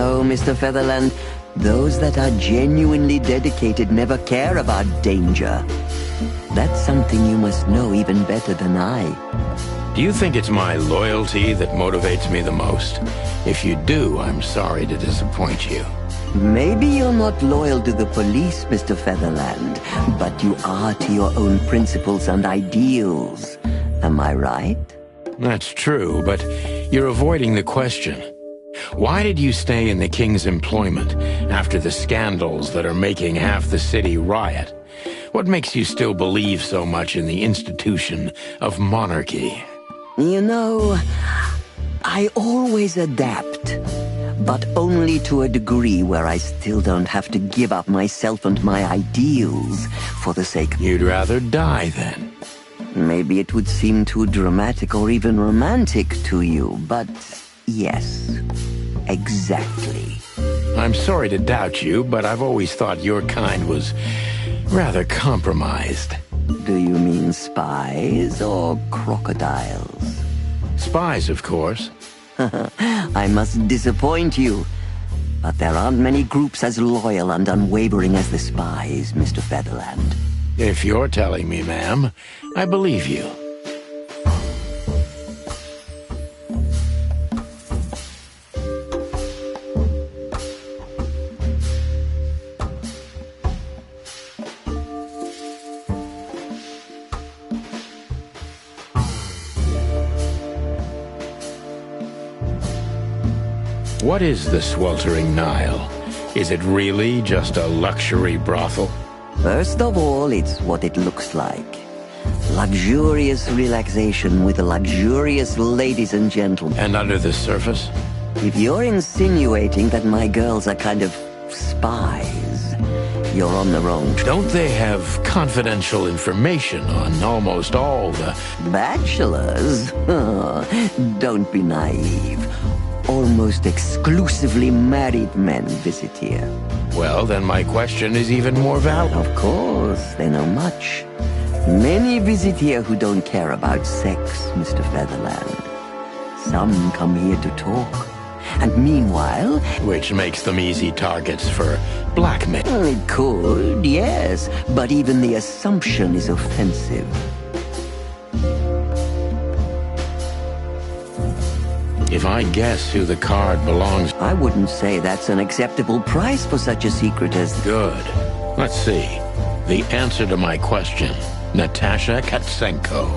no, Mr. Featherland. Those that are genuinely dedicated never care about danger. That's something you must know even better than I. Do you think it's my loyalty that motivates me the most? If you do, I'm sorry to disappoint you. Maybe you're not loyal to the police, Mr. Featherland, but you are to your own principles and ideals. Am I right? That's true, but you're avoiding the question. Why did you stay in the king's employment after the scandals that are making half the city riot? What makes you still believe so much in the institution of monarchy? You know, I always adapt, but only to a degree where I still don't have to give up myself and my ideals for the sake of... You'd rather die then? Maybe it would seem too dramatic or even romantic to you, but yes, exactly. I'm sorry to doubt you, but I've always thought your kind was rather compromised. Do you mean spies or crocodiles? Spies, of course. I must disappoint you, but there aren't many groups as loyal and unwavering as the spies, Mr. Featherland. If you're telling me, ma'am, I believe you. What is the sweltering Nile? Is it really just a luxury brothel? First of all, it's what it looks like. Luxurious relaxation with luxurious ladies and gentlemen. And under the surface? If you're insinuating that my girls are kind of spies, you're on the wrong track. Don't they have confidential information on almost all the... Bachelors? Don't be naive. Almost exclusively married men visit here. Well, then my question is even more valid. Of course, they know much. Many visit here who don't care about sex, Mr. Featherland. Some come here to talk. And meanwhile... Which makes them easy targets for blackmail. Well, it could, yes. But even the assumption is offensive. If I guess who the card belongs... I wouldn't say that's an acceptable price for such a secret as... Good. Let's see. The answer to my question. Natasha Katsenko.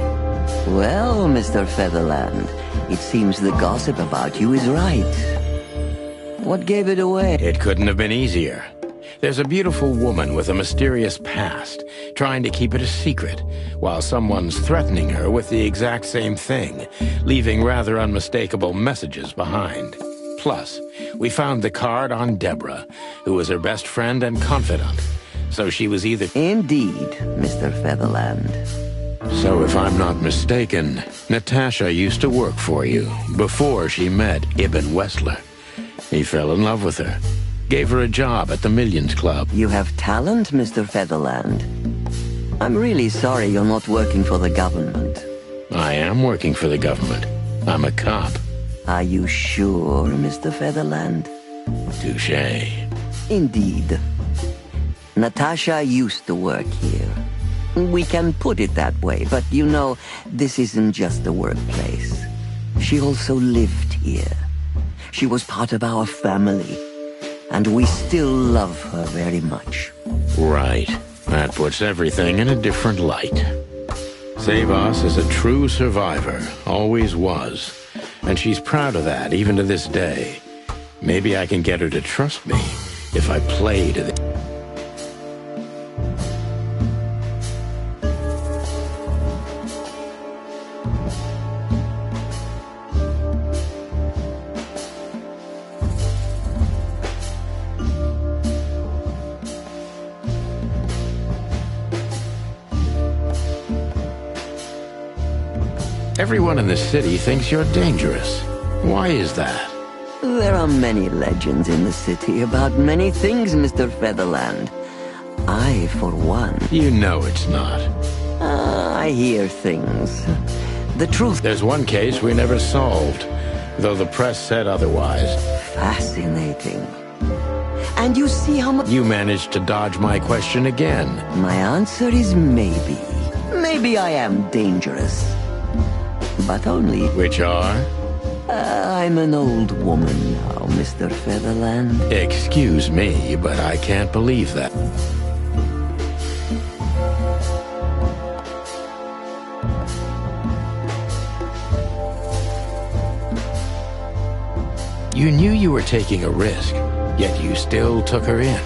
Well, Mr. Featherland, it seems the gossip about you is right. What gave it away? It couldn't have been easier. There's a beautiful woman with a mysterious past, trying to keep it a secret, while someone's threatening her with the exact same thing, leaving rather unmistakable messages behind. Plus, we found the card on Deborah, who was her best friend and confidant. So she was either... Indeed, Mr. Featherland. So if I'm not mistaken, Natasha used to work for you, before she met Ibn Wessler. He fell in love with her. Gave her a job at the Millions Club. You have talent, Mr. Featherland. I'm really sorry you're not working for the government. I am working for the government. I'm a cop. Are you sure, Mr. Featherland? Touché. Indeed. Natasha used to work here. We can put it that way, but you know, this isn't just a workplace. She also lived here. She was part of our family. And we still love her very much. Right. That puts everything in a different light. Savas is a true survivor, always was. And she's proud of that, even to this day. Maybe I can get her to trust me if I play to the... Everyone in the city thinks you're dangerous. Why is that? There are many legends in the city about many things, Mr. Featherland. I, for one... You know it's not. I hear things. The truth... There's one case we never solved, though the press said otherwise. Fascinating. And you see how much... You managed to dodge my question again. My answer is maybe. Maybe I am dangerous. But only... Which are? I'm an old woman now, Mr. Featherland. Excuse me, but I can't believe that. You knew you were taking a risk, yet you still took her in.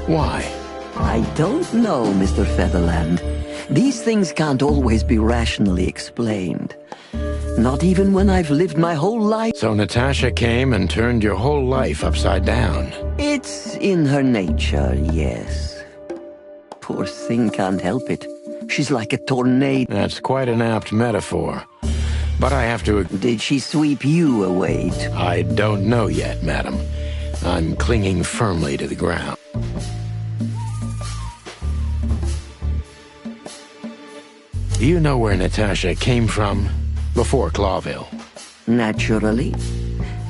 Why? I don't know, Mr. Featherland. These things can't always be rationally explained. Not even when I've lived my whole life. So Natasha came and turned your whole life upside down. It's in her nature, yes. Poor thing can't help it. She's like a tornado. That's quite an apt metaphor. But I have to... Did she sweep you away too? I don't know yet, madam. I'm clinging firmly to the ground. Do you know where Natasha came from? Before Clawville. Naturally.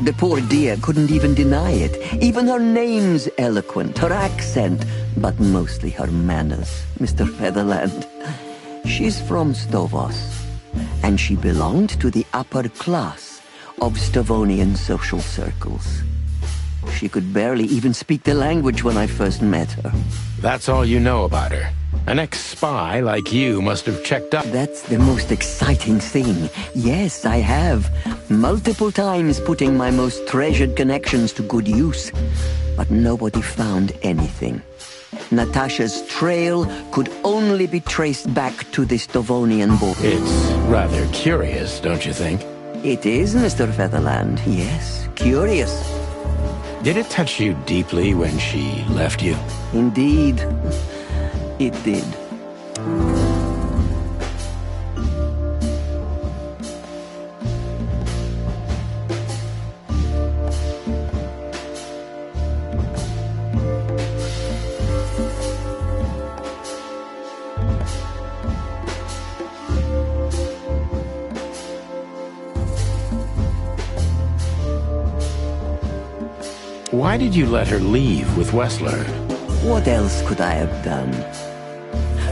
The poor dear couldn't even deny it. Even her name's eloquent, her accent, but mostly her manners, Mr. Featherland. She's from Stovos, and she belonged to the upper class of Stavonian social circles. She could barely even speak the language when I first met her. That's all you know about her. An ex-spy like you must have checked up. That's the most exciting thing. Yes, I have. Multiple times putting my most treasured connections to good use. But nobody found anything. Natasha's trail could only be traced back to the Stavonian border. It's rather curious, don't you think? It is, Mr. Featherland. Yes, curious. Did it touch you deeply when she left you? Indeed. It did. Why did you let her leave with Wessler? What else could I have done?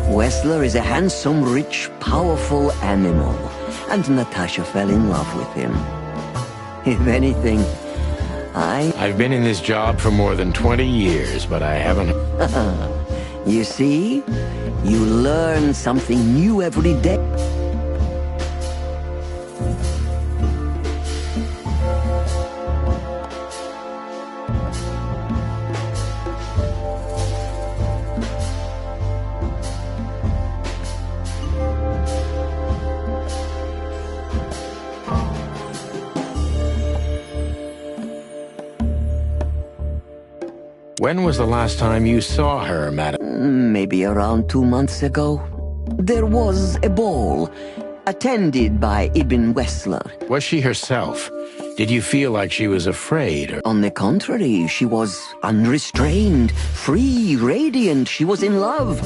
Wessler is a handsome, rich, powerful animal, and Natasha fell in love with him. If anything, I've been in this job for more than 20 years, but I haven't... You see? You learn something new every day. When was the last time you saw her, madam? Maybe around 2 months ago. There was a ball, attended by Ibn Wessler. Was she herself? Did you feel like she was afraid? Or... On the contrary, she was unrestrained, free, radiant. She was in love.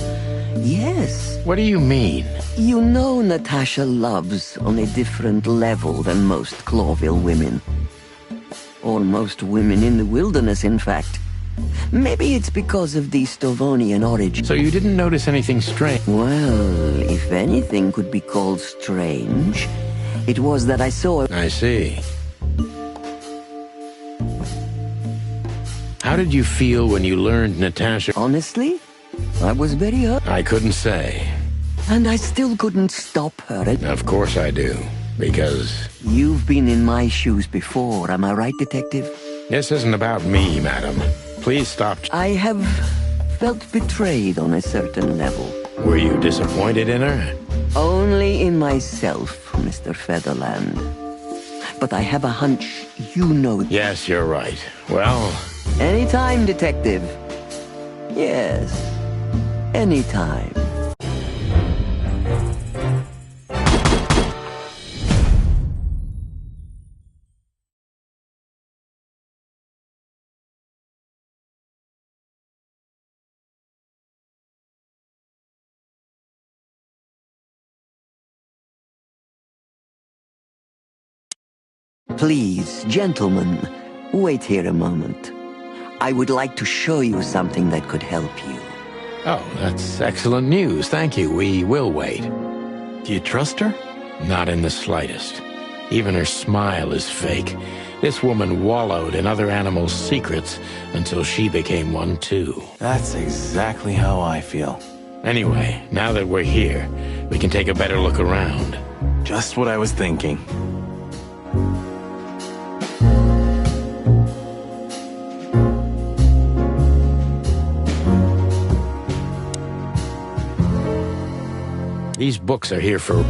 Yes. What do you mean? You know Natasha loves on a different level than most Clawville women. Or most women in the wilderness, in fact. Maybe it's because of the Stavonian origin. So you didn't notice anything strange? Well, if anything could be called strange, it was that I saw... I see. How did you feel when you learned Natasha... Honestly, I was very hurt. I couldn't say. And I still couldn't stop her. Of course I do, because... You've been in my shoes before, am I right, Detective? This isn't about me, madam. Please stop. I have felt betrayed on a certain level. Were you disappointed in her? Only in myself, Mr. Featherland. But I have a hunch you know... Yes, you're right. Well... Anytime, Detective. Yes, anytime. Please, gentlemen, Wait here a moment. I would like to show you something that could help you. Oh, that's excellent news. Thank you. We will wait. Do you trust her? Not in the slightest. Even her smile is fake. This woman wallowed in other animals' secrets until she became one too. That's exactly how I feel. Anyway, now that we're here, we can take a better look around. Just what I was thinking. These books are here for...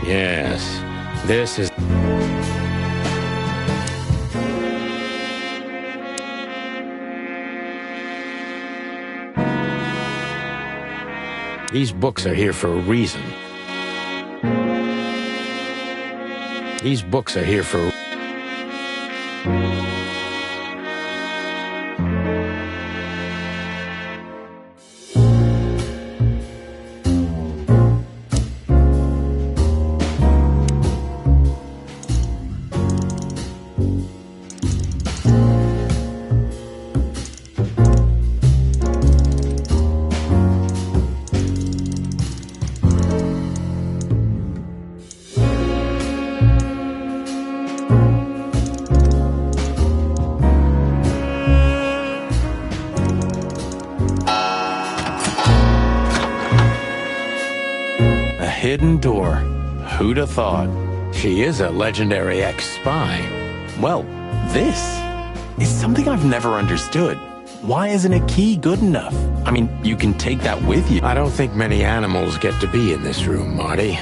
Yes, this is... These books are here for a reason. These books are here for... Hidden door. Who'd have thought? She is a legendary ex-spy. Well, this is something I've never understood. Why isn't a key good enough? I mean, you can take that with you. I don't think many animals get to be in this room, Marty.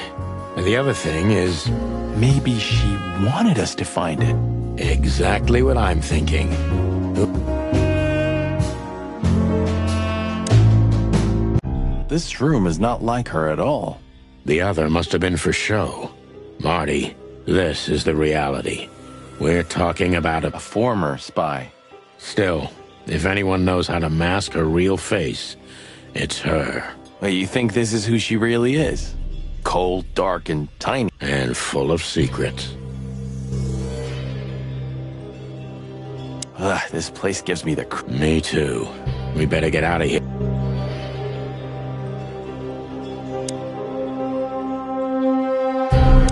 And the other thing is... Maybe she wanted us to find it. Exactly what I'm thinking. This room is not like her at all. The other must have been for show. Marty, this is the reality. We're talking about A former spy. Still, if anyone knows how to mask her real face, it's her. Wait, you think this is who she really is? Cold, dark, and tiny. And full of secrets. Ugh, this place gives me the Me too. We better get out of here.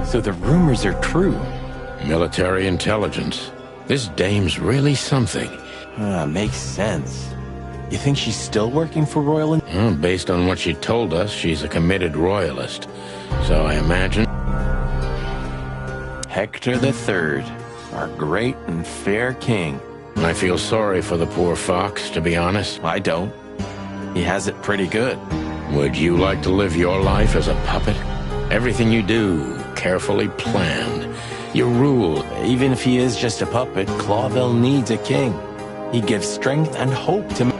So the rumors are true. Military intelligence. This dame's really something. Makes sense. You think she's still working for Royal? Based on what she told us, she's a committed royalist. So I imagine... Hector III, our great and fair king. I feel sorry for the poor fox, to be honest. I don't. He has it pretty good. Would you like to live your life as a puppet? Everything you do, carefully planned. You rule. Even if he is just a puppet, Clawville needs a king. He gives strength and hope to...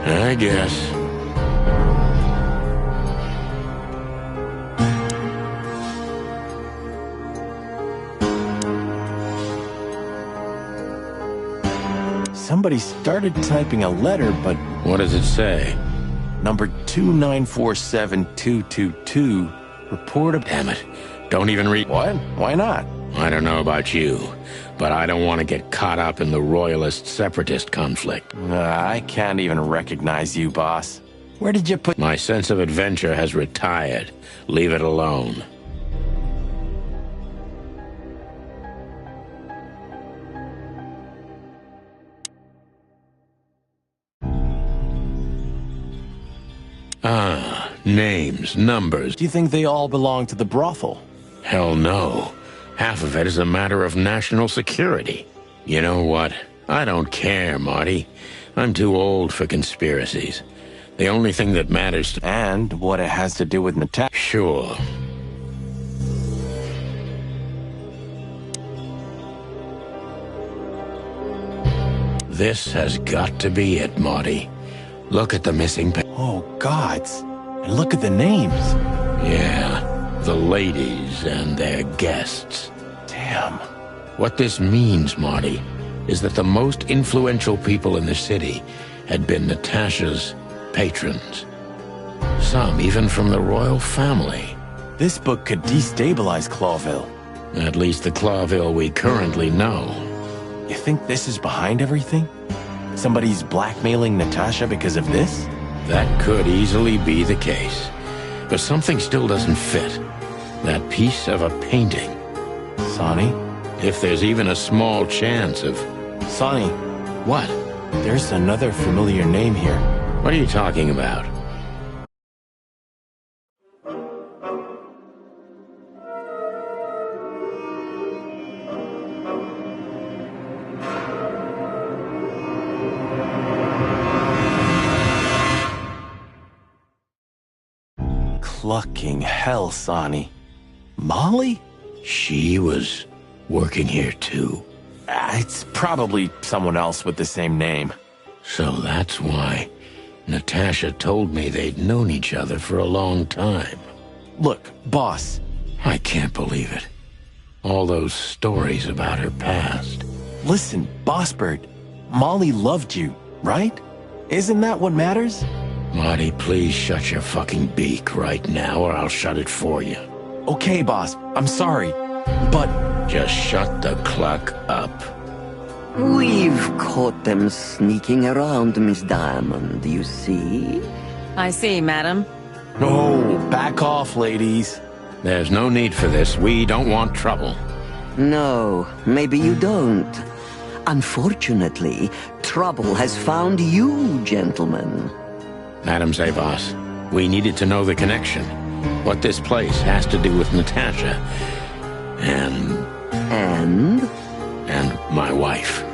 I guess. Somebody started typing a letter, but... What does it say? Number 2947222, report of... Damn it. Don't even read... What? Why not? I don't know about you, but I don't want to get caught up in the Royalist-Separatist conflict. I can't even recognize you, boss. Where did you put... My sense of adventure has retired. Leave it alone. Ah, names, numbers. Do you think they all belong to the brothel? Hell no. Half of it is a matter of national security. You know what? I don't care, Marty. I'm too old for conspiracies. The only thing that matters to... And what it has to do with Natasha. Sure. This has got to be it, Marty. Look at the missing... Oh, gods. And look at the names. Yeah, the ladies and their guests. Damn. What this means, Marty, is that the most influential people in the city had been Natasha's patrons. Some even from the royal family. This book could destabilize Clawville. At least the Clawville we currently know. You think this is behind everything? Somebody's blackmailing Natasha because of this? That could easily be the case. But something still doesn't fit. That piece of a painting. Sonny? If there's even a small chance of... Sonny. What? There's another familiar name here. What are you talking about? Clucking hell, Sonny. Molly? She was working here too. It's probably someone else with the same name. So that's why Natasha told me they'd known each other for a long time. Look, boss. I can't believe it. All those stories about her past. Listen, Bossbird. Molly loved you, right? Isn't that what matters? Marty, please shut your fucking beak right now or I'll shut it for you. Okay, boss. I'm sorry. But... Just shut the cluck up. We've caught them sneaking around, Miss Diamond, you see? I see, madam. No, back off, ladies. There's no need for this. We don't want trouble. No, maybe you don't. Unfortunately, trouble has found you, gentlemen. Madam Zavos, we needed to know the connection. What this place has to do with Natasha. And my wife.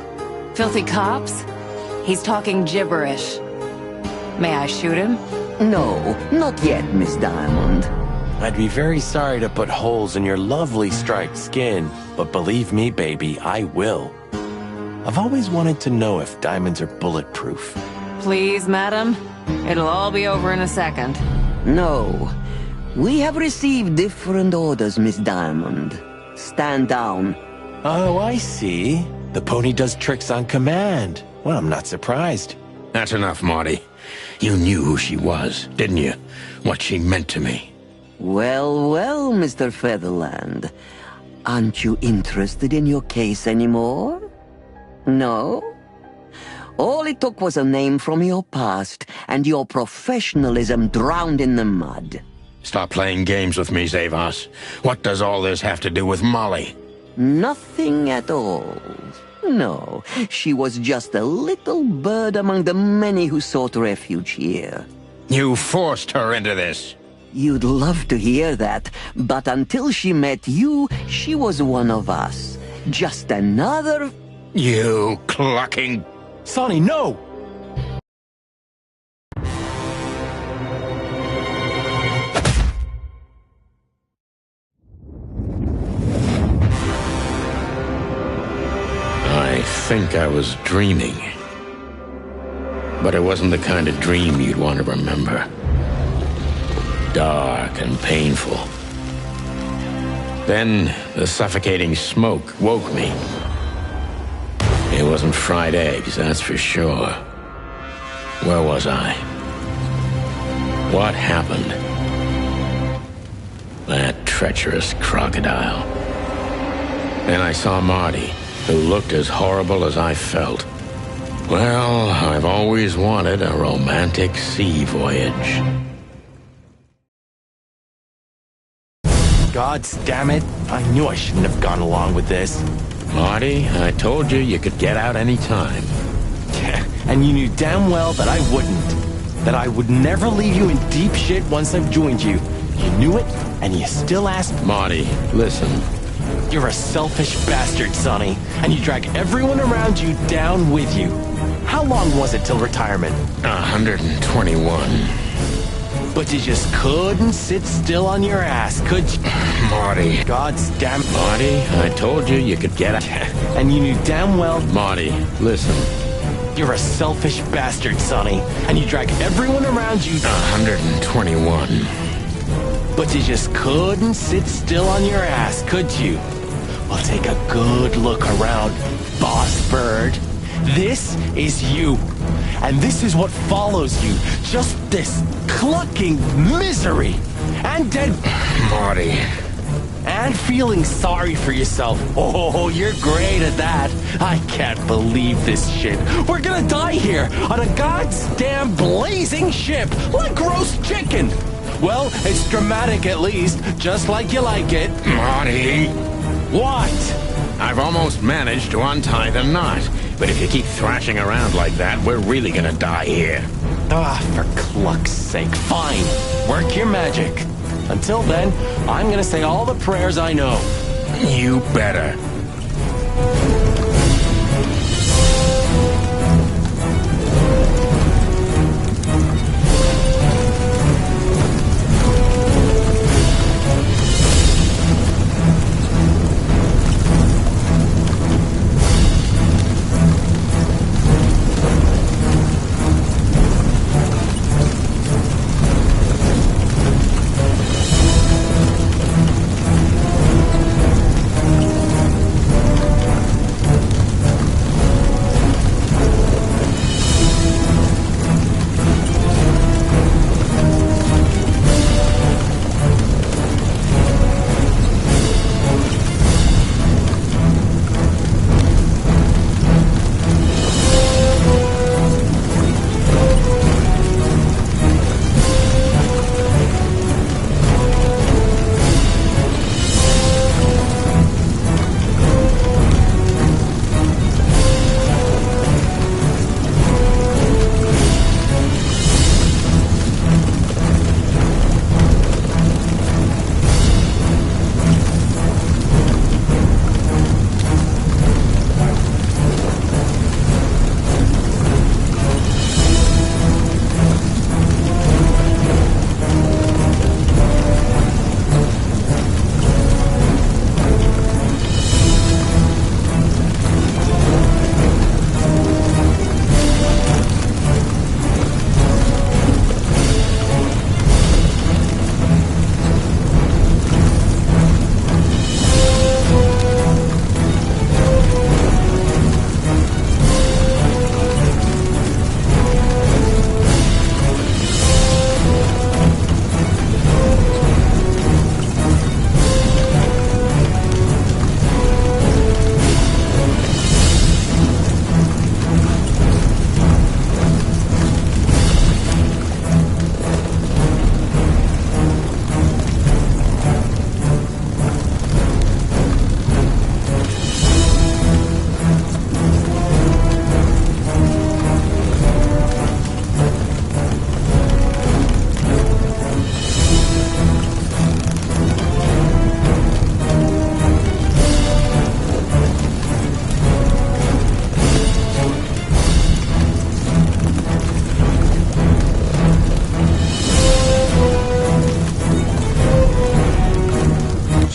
Filthy cops? He's talking gibberish. May I shoot him? No, not yet, Miss Diamond. I'd be very sorry to put holes in your lovely striped skin, but believe me, baby, I will. I've always wanted to know if diamonds are bulletproof. Please, madam. It'll all be over in a second. No. We have received different orders, Miss Diamond. Stand down. Oh, I see. The pony does tricks on command. Well, I'm not surprised. That's enough, Marty. You knew who she was, didn't you? What she meant to me. Well, well, Mr. Featherland. Aren't you interested in your case anymore? No? All it took was a name from your past, and your professionalism drowned in the mud. Stop playing games with me, Zavos. What does all this have to do with Molly? Nothing at all. No, she was just a little bird among the many who sought refuge here. You forced her into this. You'd love to hear that, but until she met you, she was one of us. Just another... You clucking... Sonny, no! I think I was dreaming. But it wasn't the kind of dream you'd want to remember. Dark and painful. Then the suffocating smoke woke me. It wasn't fried eggs, that's for sure. Where was I? What happened? That treacherous crocodile. and I saw Marty, who looked as horrible as I felt. Well, I've always wanted a romantic sea voyage. God damn it. I knew I shouldn't have gone along with this. Marty, I told you you could get out any time. And you knew damn well that I wouldn't. That I would never leave you in deep shit once I've joined you. You knew it, and you still asked. Marty, listen. You're a selfish bastard, Sonny. And you drag everyone around you down with you. How long was it till retirement? 121. But you just couldn't sit still on your ass, could you? Marty. God's damn... Marty, I told you you could get out. And you knew damn well... Marty, listen. You're a selfish bastard, Sonny. And you drag everyone around you... 121. But you just couldn't sit still on your ass, could you? Well, take a good look around, boss bird. This is you. And this is what follows you. Just this clucking misery. And dead... Marty. And feeling sorry for yourself. Oh, you're great at that. I can't believe this shit. We're gonna die here on a goddamn blazing ship like roast chicken. Well, it's dramatic at least, just like you like it. Marty. What? I've almost managed to untie the knot. But if you keep thrashing around like that, we're really gonna die here. Ah, for cluck's sake. Fine. Work your magic. Until then, I'm gonna say all the prayers I know. You better.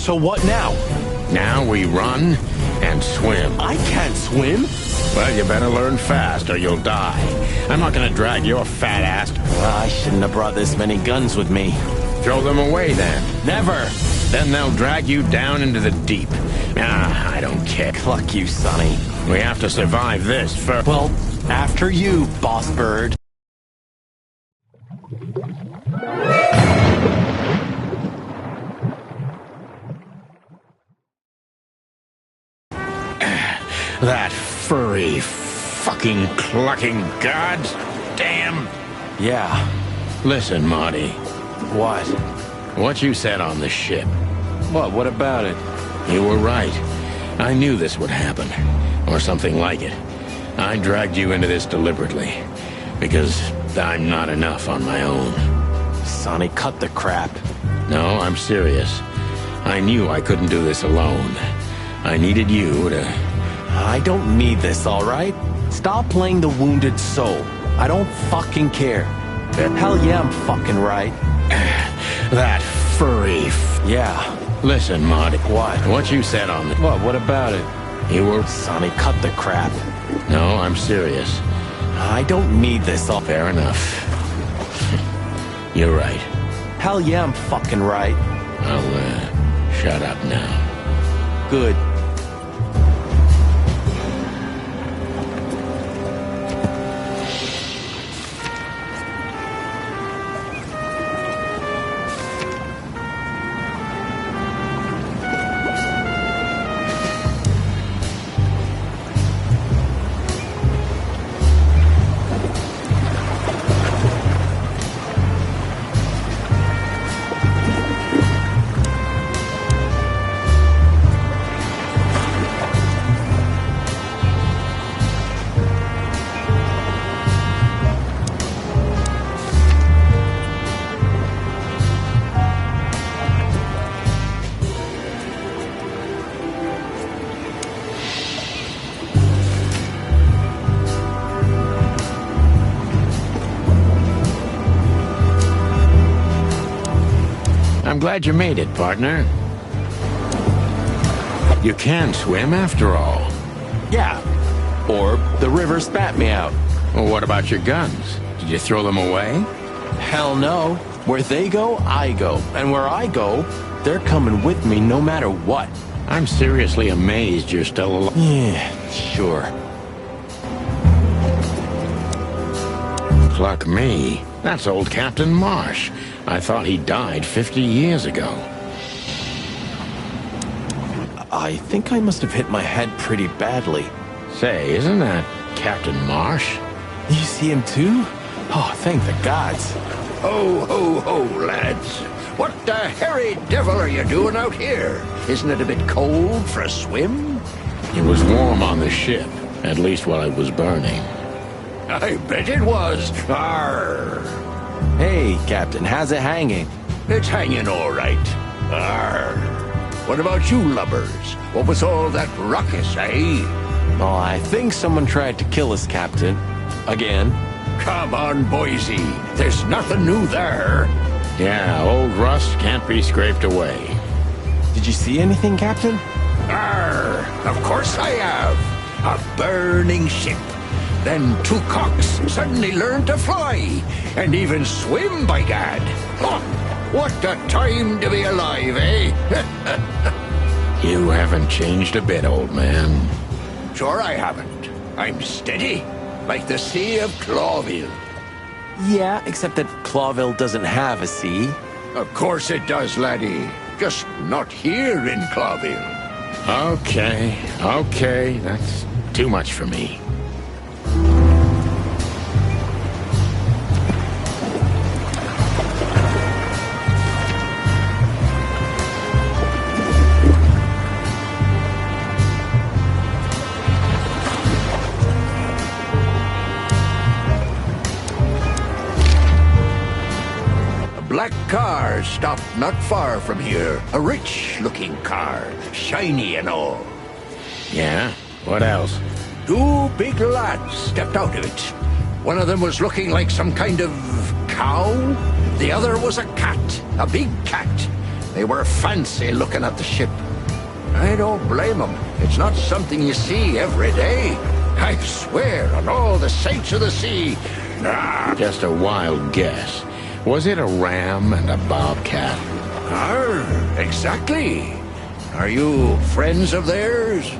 So what now? Now we run and swim. I can't swim. Well, you better learn fast or you'll die. I'm not gonna drag your fat ass. I shouldn't have brought this many guns with me. Throw them away then. Never. Then they'll drag you down into the deep. I don't care. Cluck you, Sonny. We have to survive this first. Well, after you, boss bird. That furry, fucking clucking goddamn... Yeah. Listen, Marty. What? What you said on the ship. What about it? You were right. I knew this would happen. Or something like it. I dragged you into this deliberately. Because I'm not enough on my own. Sonny, cut the crap. No, I'm serious. I knew I couldn't do this alone. I needed you to... I don't need this, all right? Stop playing the wounded soul. I don't fucking care. Hell yeah, I'm fucking right. That furry... Yeah. Listen, Marty. What? What you said on the... What about it? You were... Sonny, cut the crap. No, I'm serious. I don't need this, all... Fair enough. You're right. Hell yeah, I'm fucking right. I'll, shut up now. Good. I'm glad you made it, partner. You can swim after all. Yeah. Or the river spat me out. Well, what about your guns? Did you throw them away? Hell no. Where they go, I go. And where I go, they're coming with me no matter what. I'm seriously amazed you're still alive. Yeah, sure. Cluck me. That's old Captain Marsh. I thought he died 50 years ago. I think I must have hit my head pretty badly. Say, isn't that Captain Marsh? You see him too? Oh, thank the gods. Ho, ho, ho, lads. What the hairy devil are you doing out here? Isn't it a bit cold for a swim? It was warm on the ship, at least while it was burning. I bet it was. Arr. Hey, Captain, how's it hanging? It's hanging all right. Arr. What about you lubbers? What was all that ruckus, eh? Oh, I think someone tried to kill us, Captain. Again. Come on, Boise. There's nothing new there. Yeah, old rust can't be scraped away. Did you see anything, Captain? Arr. Of course I have. A burning ship. Then two cocks suddenly learned to fly, and even swim, by gad. Oh, what a time to be alive, eh? You haven't changed a bit, old man. Sure I haven't. I'm steady, like the Sea of Clawville. Yeah, except that Clawville doesn't have a sea. Of course it does, laddie. Just not here in Clawville. Okay, that's too much for me. Black car stopped not far from here. A rich-looking car, shiny and all. Yeah? What else? Two big lads stepped out of it. One of them was looking like some kind of cow. The other was a cat, a big cat. They were fancy looking at the ship. I don't blame them. It's not something you see every day. I swear on all the saints of the sea. Just a wild guess. Was it a ram and a bobcat? Exactly. Are you friends of theirs?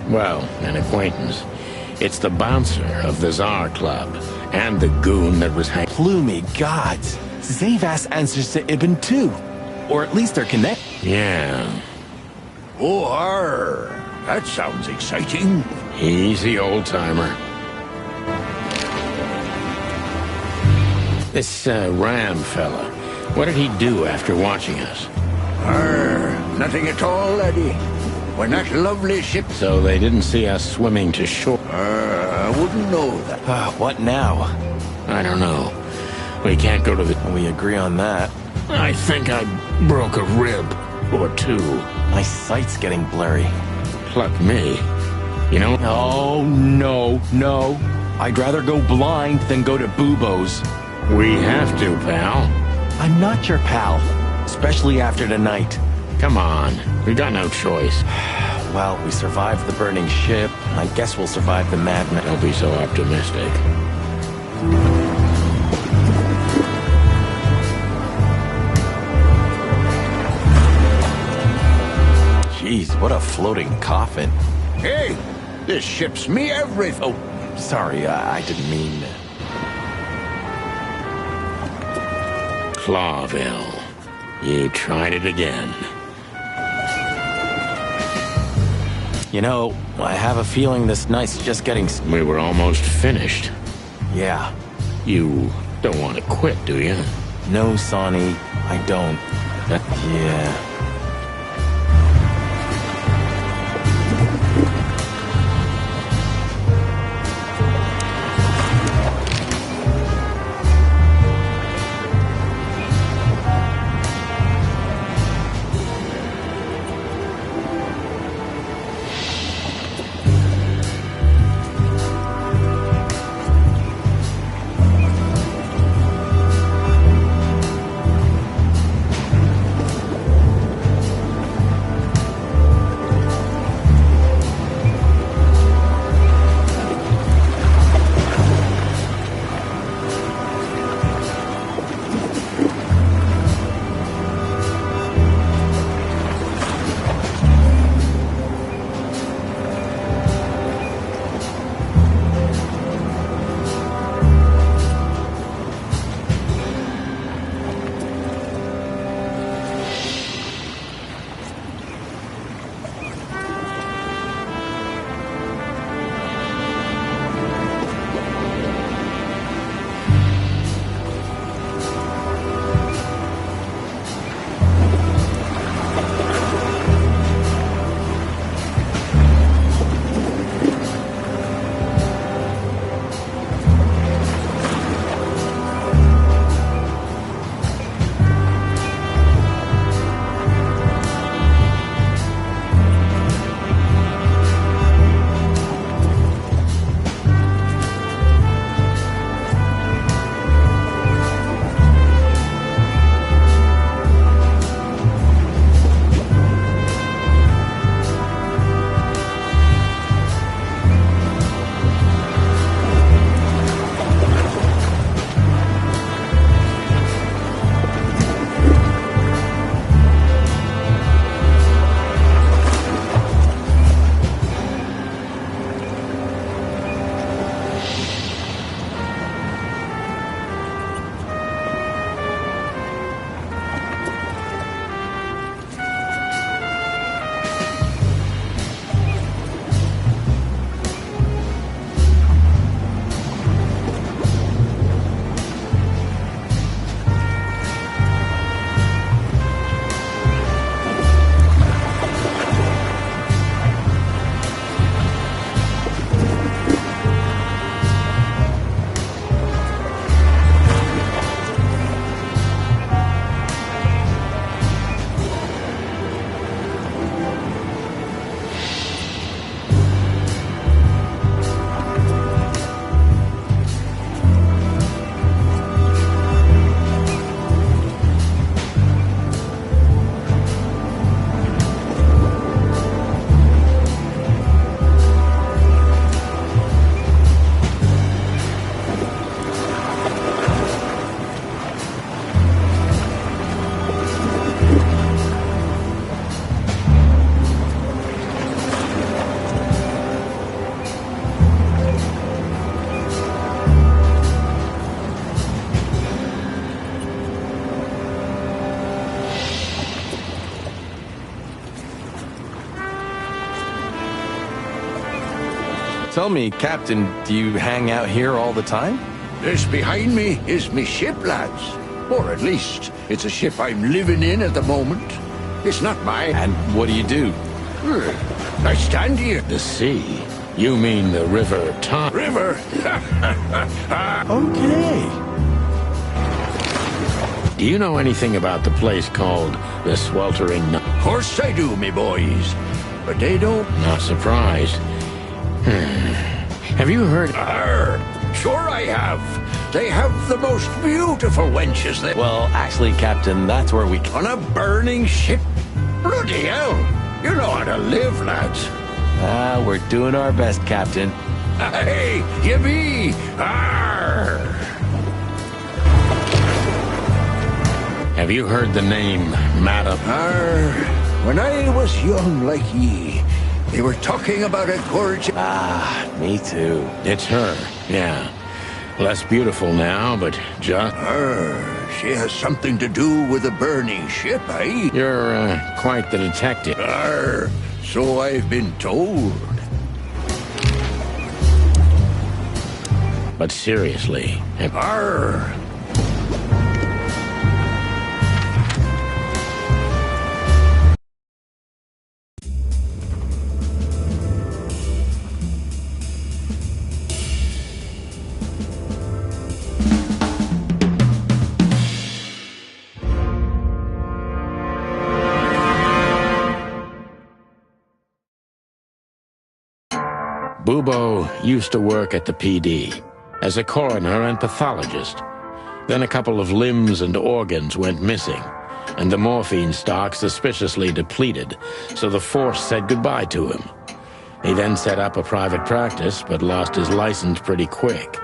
Well, an acquaintance. It's the bouncer of the Tsar Club, and the goon that was hanging. Plumey gods. Zavas answers to Ibn too. Or at least they're connected. Yeah. Oh, that sounds exciting. Easy, old-timer. This Ram fella, what did he do after watching us? Nothing at all, laddie. When that lovely ship... So they didn't see us swimming to shore? I wouldn't know that. What now? I don't know. We can't go to the... We agree on that. I think I broke a rib or two. My sight's getting blurry. Pluck me. You know... Oh, no. I'd rather go blind than go to Bubo's. We have to, pal. I'm not your pal, especially after tonight. Come on. We got no choice. Well, we survived the burning ship. I guess we'll survive the madman. Don't be so optimistic. Jeez, what a floating coffin. Hey, this ship's me everything. Oh, sorry, I didn't mean... Clawville. You tried it again. You know, I have a feeling this night's just getting... We were almost finished. Yeah. You don't want to quit, do you? No, Sonny, I don't. Yeah. tell me, Captain, do you hang out here all the time? This behind me is me ship, lads. Or at least, it's a ship I'm living in at the moment. It's not mine. And what do you do? I stand here. The sea? You mean the River Tom? River? Okay. Do you know anything about the place called the Sweltering? Of course I do, me boys. But they don't. Not surprised. Have you heard? Sure I have. They have the most beautiful wenches there. Well, actually, Captain, that's where we... On a burning ship? Bloody hell. You know how to live, lads. We're doing our best, Captain. Hey, you be. Arr! Have you heard the name Madam? When I was young like ye, they were talking about a gorgeous... Me too. It's her, yeah. Less beautiful now, but just... She has something to do with the burning ship, eh? You're, quite the detective. So I've been told. But seriously... Bubo used to work at the PD as a coroner and pathologist. Then a couple of limbs and organs went missing, and the morphine stock suspiciously depleted, so the force said goodbye to him. He then set up a private practice, but lost his license pretty quick.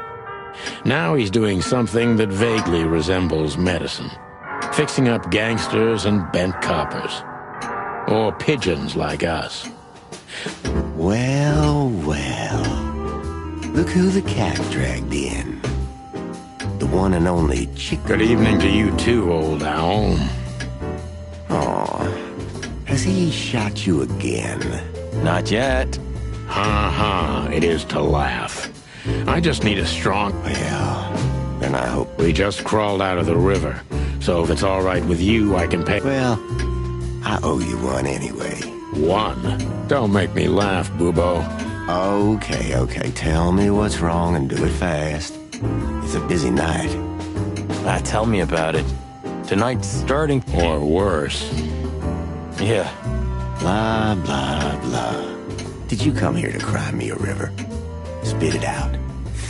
Now he's doing something that vaguely resembles medicine, fixing up gangsters and bent coppers. Or pigeons like us. Well, well. Look who the cat dragged in. The one and only chicken. Good evening to you too, old owl. Aw, has he shot you again? Not yet. Ha, it is to laugh. I just need a strong... Well, then I hope... We just crawled out of the river, so if it's all right with you, I can pay... Well, I owe you one anyway. One? Don't make me laugh, Bubo. Okay, tell me what's wrong and do it fast. It's a busy night. Tell me about it. Tonight's starting... Or worse. Yeah. Blah, blah, blah. Did you come here to cry me a river? Spit it out.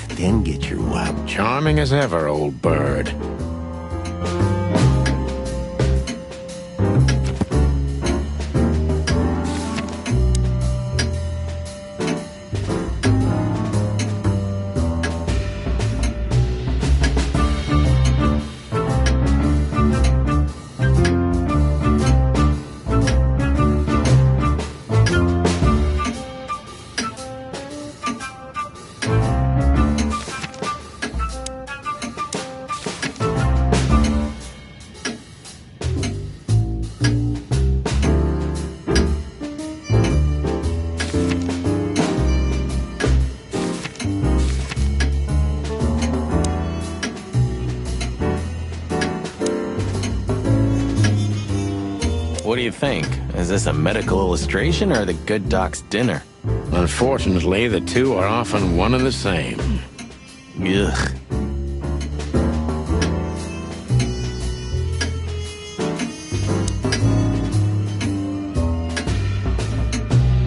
Then get your wild... Charming as ever, old bird. What do you think? Is this a medical illustration or the good doc's dinner? Unfortunately, the two are often one and the same. Ugh.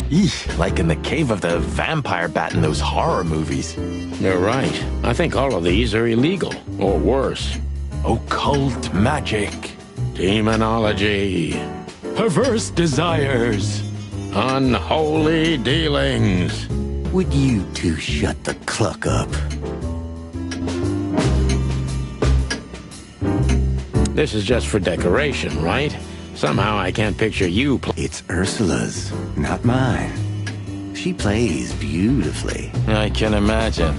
Eesh, like in the cave of the vampire bat in those horror movies. You're right. I think all of these are illegal, or worse. Occult magic. Demonology. Perverse desires. Unholy dealings. Would you two shut the cluck up? This is just for decoration, right? Somehow I can't picture you It's Ursula's, not mine. She plays beautifully. I can imagine.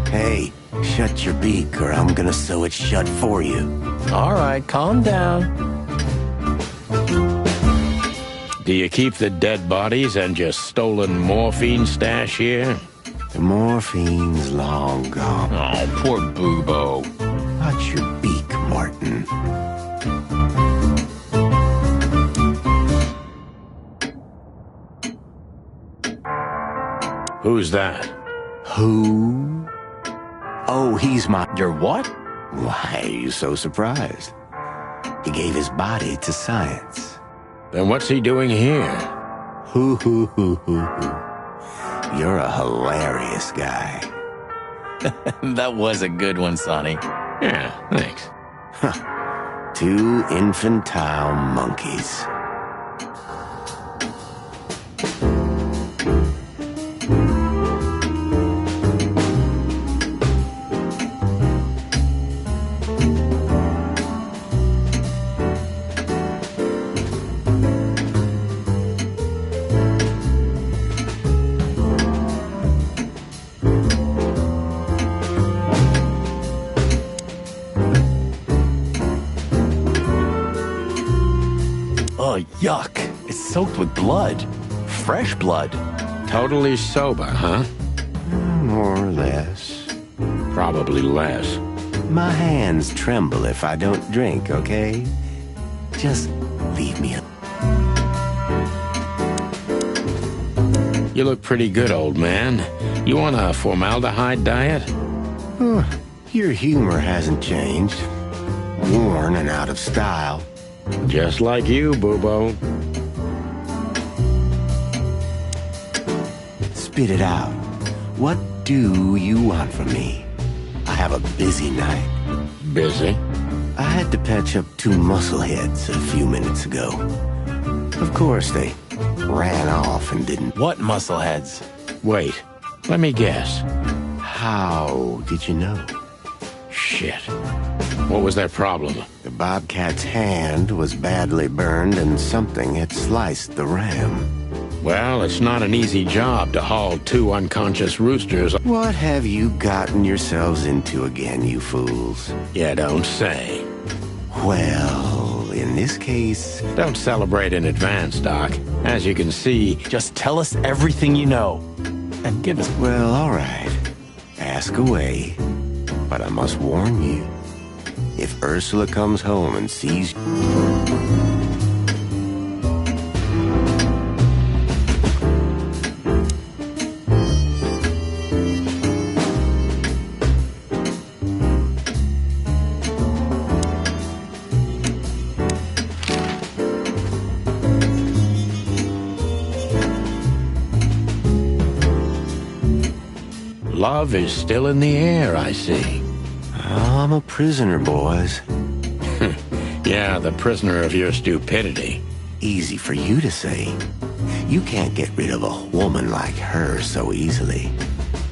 Hey, shut your beak or I'm gonna sew it shut for you. All right, calm down. Do you keep the dead bodies and your stolen morphine stash here? The morphine's long gone. Oh, poor Boobo. Watch your beak, Martin. Who's that? Who? Oh, he's my... Your what? Why are you so surprised? He gave his body to science. Then what's he doing here? Hoo. You're a hilarious guy. That was a good one, Sonny. Yeah, thanks. Two infantile monkeys. Oh, yuck. It's soaked with blood. Fresh blood. Totally sober, huh? More or less. Probably less. My hands tremble if I don't drink, okay? Just leave me alone. You look pretty good, old man. You on a formaldehyde diet? Your humor hasn't changed. Worn and out of style. Just like you, Boobo. Spit it out. What do you want from me? I have a busy night. Busy? I had to patch up two muscleheads a few minutes ago. Of course, they ran off and didn't... What muscleheads? Wait, let me guess. How did you know? Shit. What was their problem? The bobcat's hand was badly burned and something had sliced the ram. Well, it's not an easy job to haul two unconscious roosters. What have you gotten yourselves into again, you fools? Yeah, don't say. Well, in this case... Don't celebrate in advance, Doc. As you can see... Just tell us everything you know. And give us... Well, all right. Ask away. But I must warn you. If Ursula comes home and sees... Love is still in the air, I see. I'm a prisoner, boys. Yeah, the prisoner of your stupidity. Easy for you to say. You can't get rid of a woman like her so easily.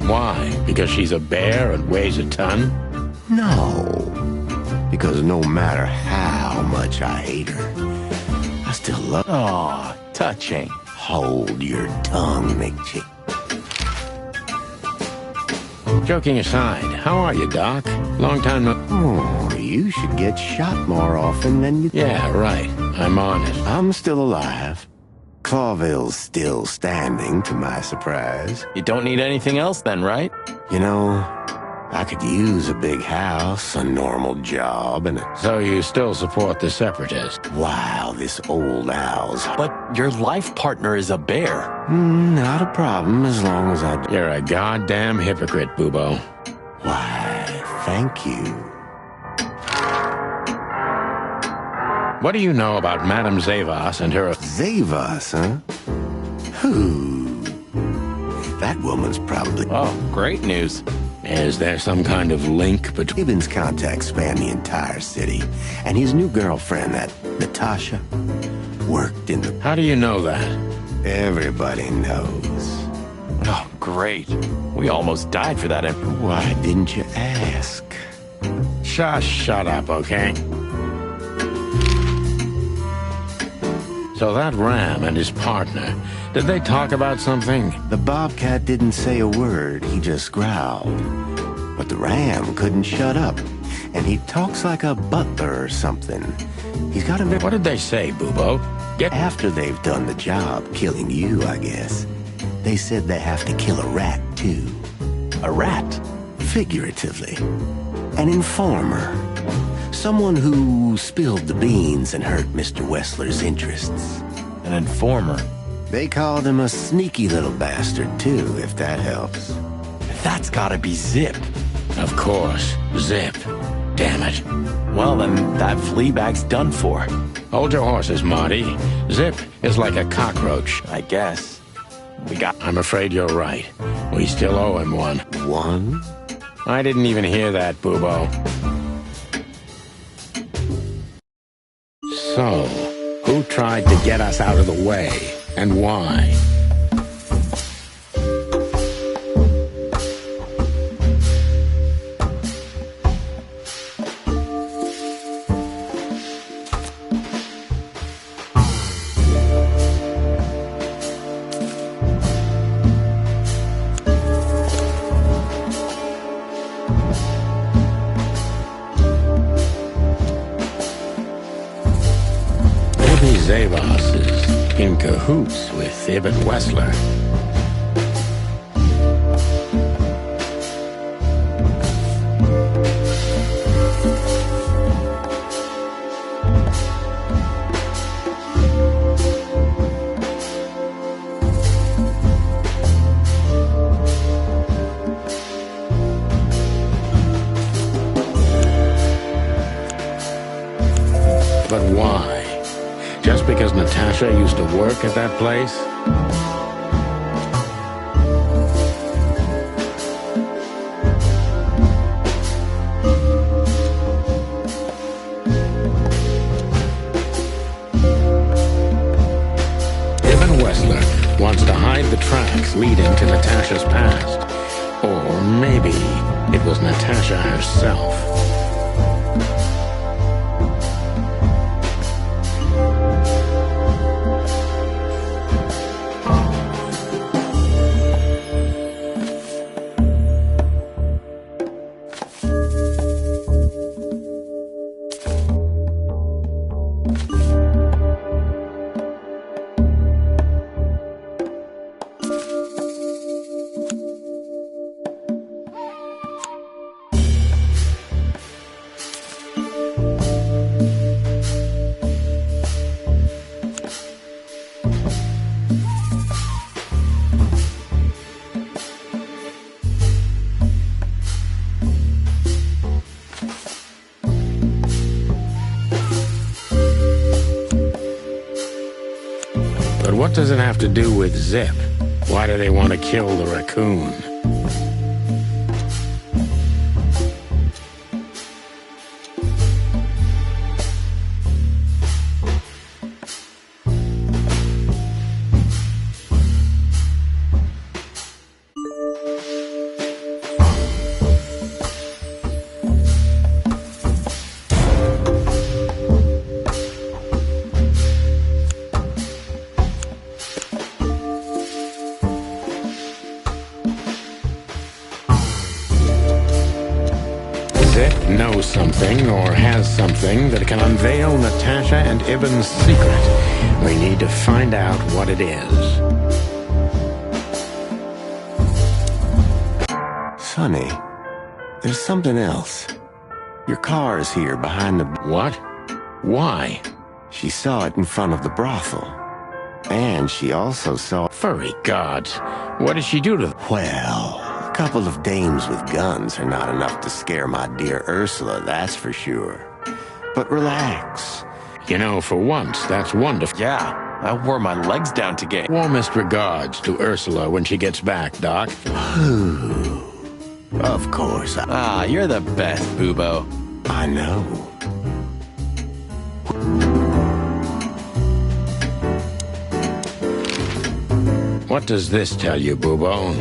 Why? Because she's a bear and weighs a ton? No. Because no matter how much I hate her, I still love... Aw, touching. Hold your tongue, McChick. Joking aside, how are you, Doc? Long time no... Oh, you should get shot more often than you... Yeah, right. I'm on it. I'm still alive. Clawville's still standing, to my surprise. You don't need anything else then, right? You know, I could use a big house, a normal job, and a... So you still support the Separatists? Wow, this old owl's... But your life partner is a bear. Not a problem, as long as I... You're a goddamn hypocrite, Boobo. Why, thank you. What do you know about Madame Zavas and her... Zavas, huh? Who? That woman's probably... Oh, great news. Is there some kind of link between... Gibbons' contacts span the entire city, and his new girlfriend, that Natasha, worked in the... How do you know that? Everybody knows. Oh, great. We almost died for that. Why didn't you ask? Just shut up, okay? So that ram and his partner, did they talk about something? The bobcat didn't say a word, he just growled. But the ram couldn't shut up, and he talks like a butler or something. He's got a very... What did they say, Boobo? After they've done the job killing you, I guess. They said they have to kill a rat, too. A rat? Figuratively. An informer. Someone who spilled the beans and hurt Mr. Wessler's interests. An informer? They called him a sneaky little bastard, too, if that helps. That's gotta be Zip. Of course, Zip. Damn it. Well, then that flea bag's done for. Hold your horses, Marty. Zip is like a cockroach. I guess. I'm afraid you're right. We still owe him one. One? I didn't even hear that, Boobo. So, who tried to get us out of the way, and why? Zavos is in cahoots with Ibn Wessler. But why? Just because Natasha used to work at that place? Ibn Wessler wants to hide the tracks leading to Natasha's past. Or maybe it was Natasha herself. But what does it have to do with Zip? Why do they want to kill the raccoon? Zip knows something or has something that can unveil Natasha and Ibn's secret. We need to find out what it is. Sonny, there's something else. Your car's here behind the... What? Why? She saw it in front of the brothel. And she also saw... Furry gods. What did she do to them? Well, a couple of dames with guns are not enough to scare my dear Ursula, that's for sure. But relax. You know, for once, that's wonderful. Yeah, I wore my legs down to get... Warmest regards to Ursula when she gets back, Doc. Of course, Ah, you're the best, Boobo. I know. What does this tell you, Boobo?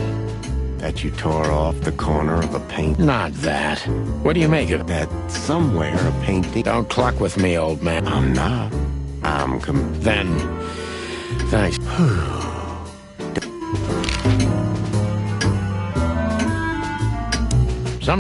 That you tore off the corner of a paint... Not that. What do you make of it? That somewhere a painting... Don't cluck with me, old man. I'm not. I'm Then, thanks. Some...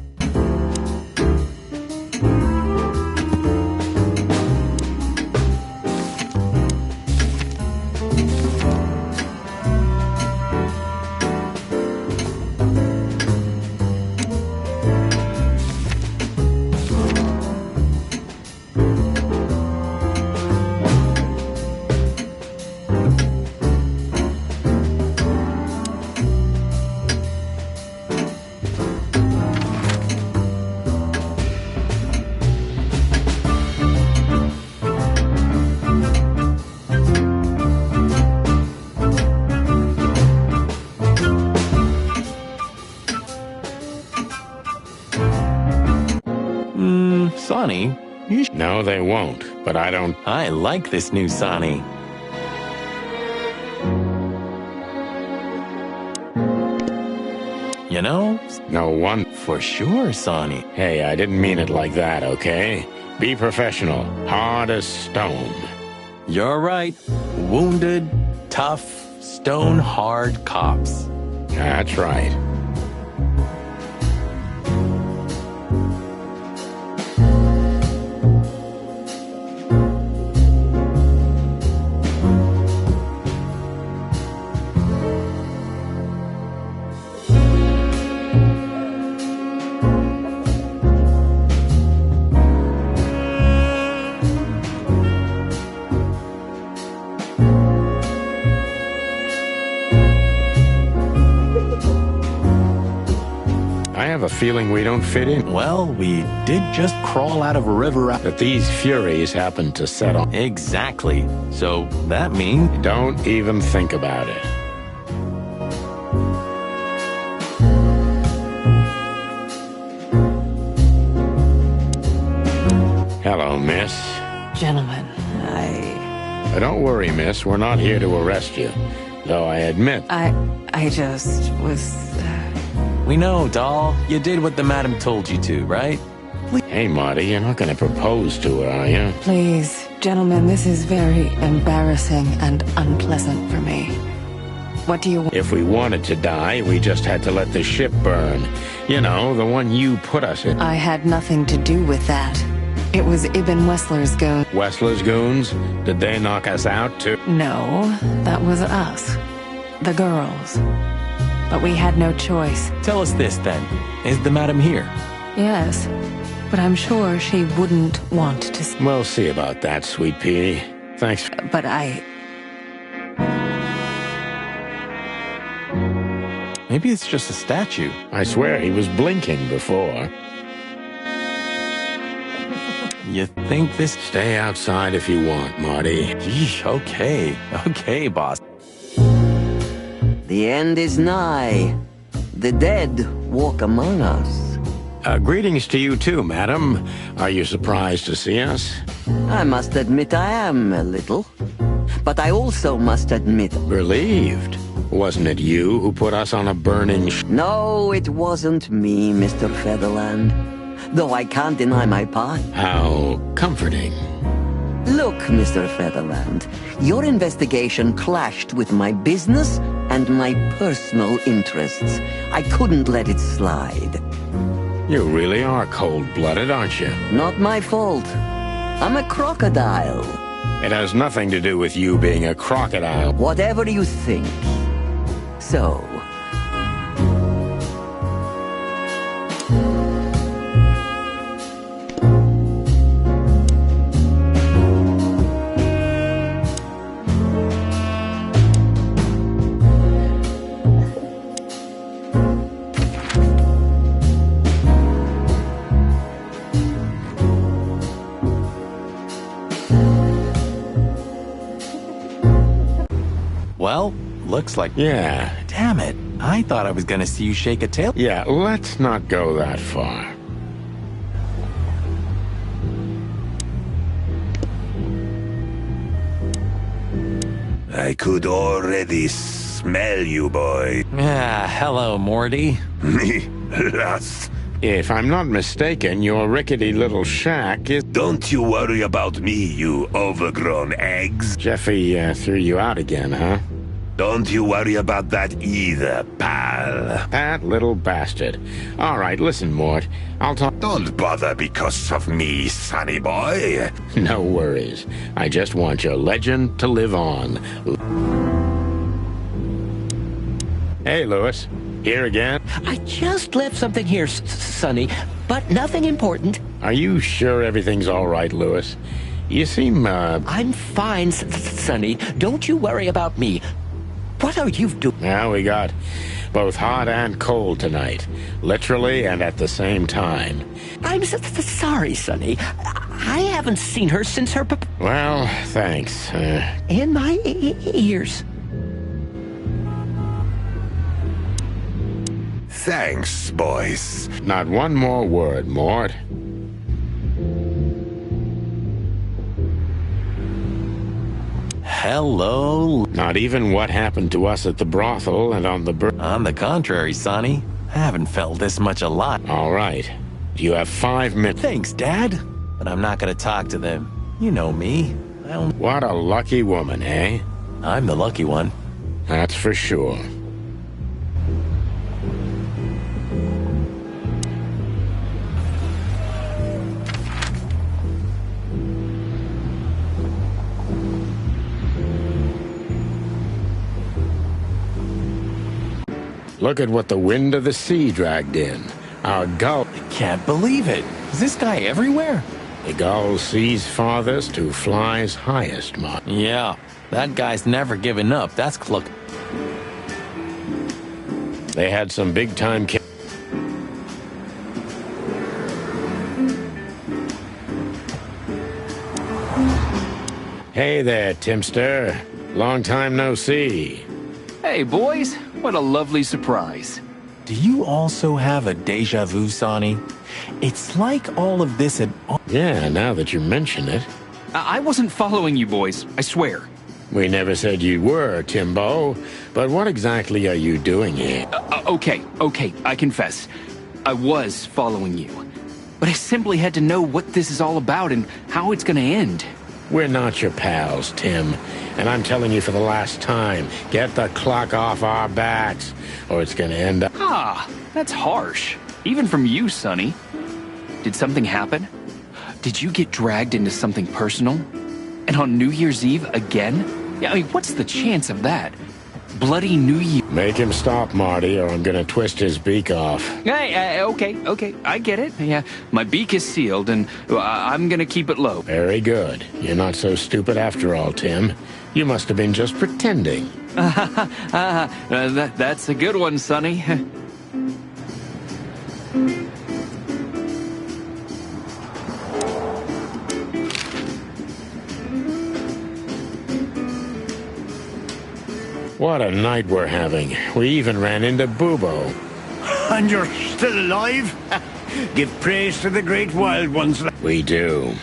Sonny, No, they won't, but I don't... I like this new Sonny. You know? No one... For sure, Sonny. Hey, I didn't mean it like that, okay? Be professional. Hard as stone. You're right. Wounded, tough, stone-hard cops. That's right. I have a feeling we don't fit in. Well, we did just crawl out of a river. That these Furies happened to set on. Exactly. So that means... Don't even think about it. Hello, miss. Gentlemen, Don't worry, miss. We're not here to arrest you. Though I admit... I just was... We know, doll. You did what the madam told you to, right? Hey, Marty, you're not going to propose to her, are you? Please, gentlemen, this is very embarrassing and unpleasant for me. What do you want? If we wanted to die, we just had to let the ship burn. You know, the one you put us in. I had nothing to do with that. It was Ibn Wessler's goon. Wessler's goons? Did they knock us out, too? No, that was us. The girls. But we had no choice. Tell us this, then. Is the madam here? Yes, but I'm sure she wouldn't want to... We'll see about that, sweet pea. Thanks. But Maybe it's just a statue. I swear he was blinking before. You think this... Stay outside if you want, Marty. Yeesh, okay. Okay, boss. The end is nigh. The dead walk among us. Greetings to you too, madam. Are you surprised to see us? I must admit I am a little. But I also must admit... Relieved. Wasn't it you who put us on a burning No, it wasn't me, Mr. Featherland. Though I can't deny my part. How comforting. Look, Mr. Featherland, your investigation clashed with my business and my personal interests. I couldn't let it slide. You really are cold-blooded, aren't you? Not my fault. I'm a crocodile. It has nothing to do with you being a crocodile. Whatever you think. So... Well, looks like... Yeah. Damn it. I thought I was gonna see you shake a tail. Yeah, let's not go that far. I could already smell you, boy. Ah, hello, Morty. Me? Lass. If I'm not mistaken, your rickety little shack is... Don't you worry about me, you overgrown eggs. Jeffy threw you out again, huh? Don't you worry about that either, pal. That little bastard. All right, listen, Mort. I'll talk... Don't bother because of me, sonny boy. No worries. I just want your legend to live on. Hey, Lewis. Here again? I just left something here, Sonny, but nothing important. Are you sure everything's all right, Lewis? You seem, I'm fine, Sonny. Don't you worry about me. What are you doing? Now we got both hot and cold tonight. Literally and at the same time. I'm sorry, Sonny. I haven't seen her since her... Well, thanks. In my ears. Thanks, boys. Not one more word, Mort. Hello. Not even what happened to us at the brothel and on the On the contrary, Sonny. I haven't felt this much alive. All right. You have 5 minutes. Thanks, Dad. But I'm not gonna talk to them. You know me. What a lucky woman, eh? I'm the lucky one. That's for sure. Look at what the wind of the sea dragged in. Our gull. Can't believe it. Is this guy everywhere? The gull sees farthest who flies highest, Mark. Yeah, that guy's never given up. That's look. They had some big-time Hey there, Timster. Long time no see. Hey, boys. What a lovely surprise. Do you also have a deja vu, Sonny? It's like all of this had... Yeah, now that you mention it. I wasn't following you boys, I swear. We never said you were, Timbo. But what exactly are you doing here? Okay, I confess. I was following you. But I simply had to know what this is all about and how it's gonna end. We're not your pals, Tim. And I'm telling you for the last time, get the clock off our backs, or it's gonna end up... Ah, that's harsh. Even from you, Sonny. Did something happen? Did you get dragged into something personal? And on New Year's Eve again? Yeah, I mean, what's the chance of that? Bloody New Year. Make him stop, Marty, or I'm gonna twist his beak off. Hey, okay, I get it. Yeah, my beak is sealed, and I'm gonna keep it low. Very good. You're not so stupid after all, Tim. You must have been just pretending. That's a good one, Sonny. What a night we're having. We even ran into Bubo. And you're still alive? Give praise to the great wild ones. We do.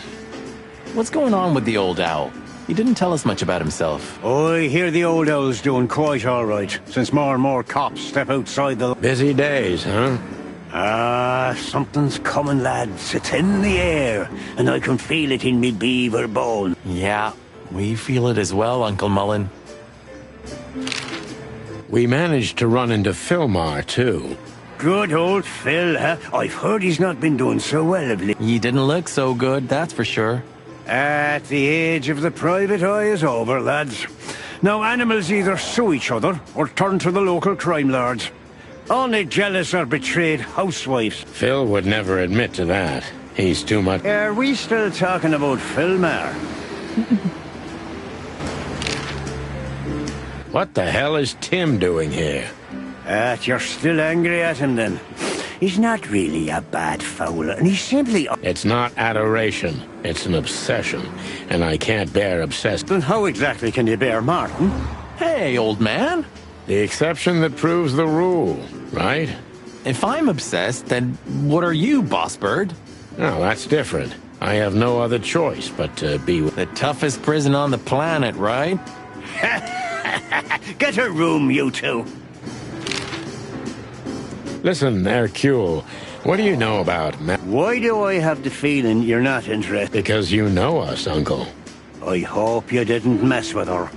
What's going on with the old owl? He didn't tell us much about himself. I hear the old owl's doing quite all right, since more and more cops step outside the... Busy days, huh? Something's coming, lads. It's in the air, and I can feel it in me beaver bone. Yeah, we feel it as well, Uncle Mullen. We managed to run into Philmar, too. Good old Phil, huh? I've heard he's not been doing so well of late. He didn't look so good, that's for sure. At the age of the private eye is over, lads. Now animals either sue each other or turn to the local crime lords. Only jealous or betrayed housewives. Phil would never admit to that. He's too much... Are we still talking about Philmar? What the hell is Tim doing here? You're still angry at him then? He's not really a bad fowler, and he's simply... It's not adoration. It's an obsession. And I can't bear obsessed. Then how exactly can you bear Martin? Hey, old man. The exception that proves the rule, right? If I'm obsessed, then what are you, Boss Bird? No, that's different. I have no other choice but to be with... The toughest prison on the planet, right? Get a room, you two. Listen, Hercule, what do you know about Why do I have the feeling you're not interested? Because you know us, Uncle. I hope you didn't mess with her.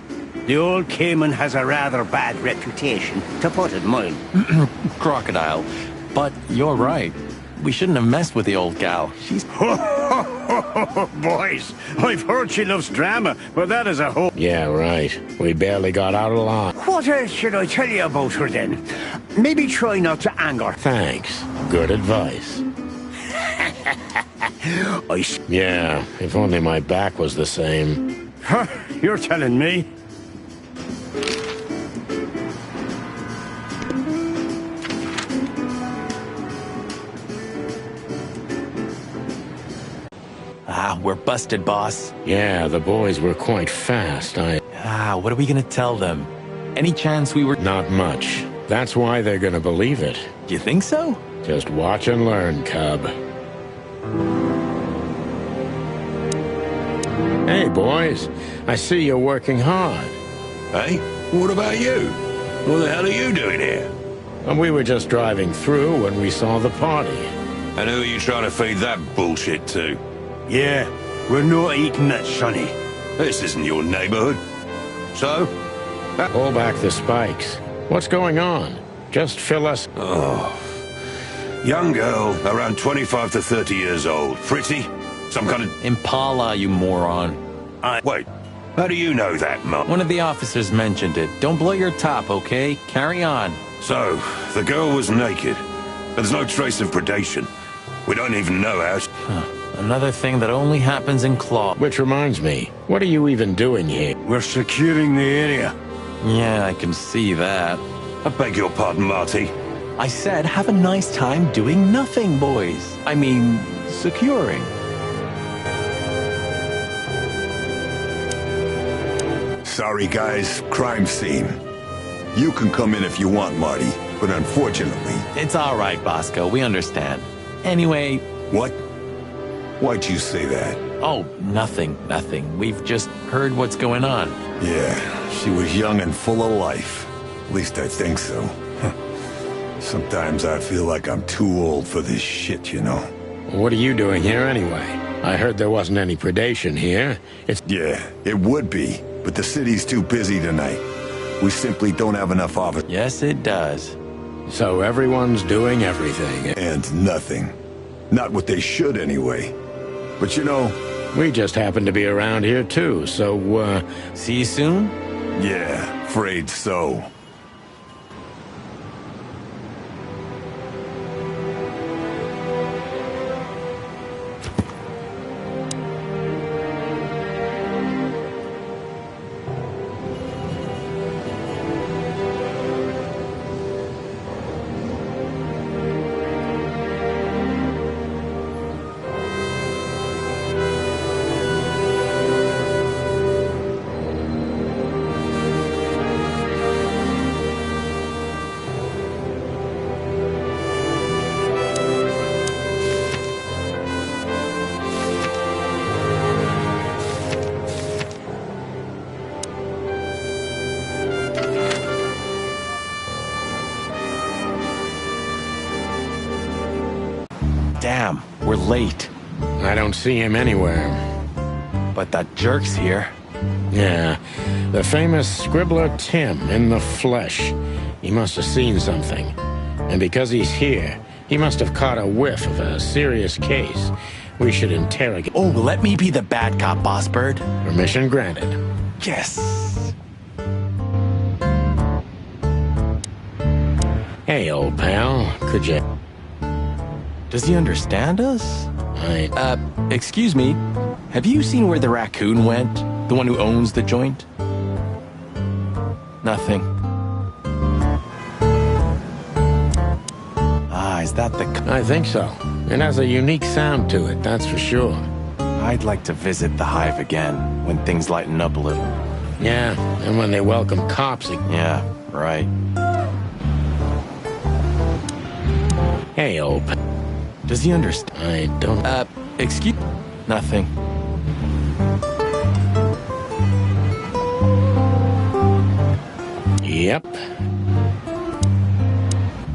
The old Cayman has a rather bad reputation, to put it mild. Crocodile. But you're right. We shouldn't have messed with the old gal. She's... Boys, I've heard she loves drama, but that is a whole... Yeah, right. We barely got out of line. What else should I tell you about her then? Maybe try not to anger. Thanks. Good advice. Yeah, if only my back was the same. You're telling me? We're busted, boss. Yeah, the boys were quite fast. What are we gonna tell them? Any chance we were... Not much. That's why they're gonna believe it. You think so? Just watch and learn, cub. Hey, boys. I see you're working hard. Hey, what about you? What the hell are you doing here? And we were just driving through when we saw the party. And who are you trying to feed that bullshit to? Yeah, we're not eating it, Sonny. This isn't your neighborhood. So? Pull back the spikes. What's going on? Just fill us... Oh. Young girl, around 25 to 30 years old. Pretty? Some kind of... Impala, you moron. Wait, how do you know that, Mum? One of the officers mentioned it. Don't blow your top, okay? Carry on. So, the girl was naked. There's no trace of predation. We don't even know how... Another thing that only happens in Claw. Which reminds me, what are you even doing here? We're securing the area. Yeah, I can see that. I beg your pardon, Marty. I said have a nice time doing nothing, boys. I mean, securing. Sorry, guys. Crime scene. You can come in if you want, Marty, but unfortunately... It's all right, Bosco. We understand. Anyway... What? Why'd you say that? Oh, nothing. We've just heard what's going on. Yeah, she was young and full of life. At least I think so. Sometimes I feel like I'm too old for this shit, you know? What are you doing here anyway? I heard there wasn't any predation here. Yeah, it would be, but the city's too busy tonight. We simply don't have enough officers. Yes, it does. So everyone's doing everything. And nothing. Not what they should, anyway. But you know... We just happen to be around here too, so, See you soon? Yeah, afraid so. Damn, we're late. I don't see him anywhere. But that jerk's here. Yeah, the famous scribbler Tim in the flesh. He must have seen something. And because he's here, he must have caught a whiff of a serious case. We should interrogate... Oh, let me be the bad cop, Boss Bird. Permission granted. Yes. Hey, old pal, could you... Does he understand us? Excuse me. Have you seen where the raccoon went? The one who owns the joint? Nothing. Ah, is that the... I think so. It has a unique sound to it, that's for sure. I'd like to visit the hive again, when things lighten up a little. Yeah, and when they welcome cops again. Yeah, right. Hey, old pal. Does he understand? I don't... excuse... Nothing. Yep.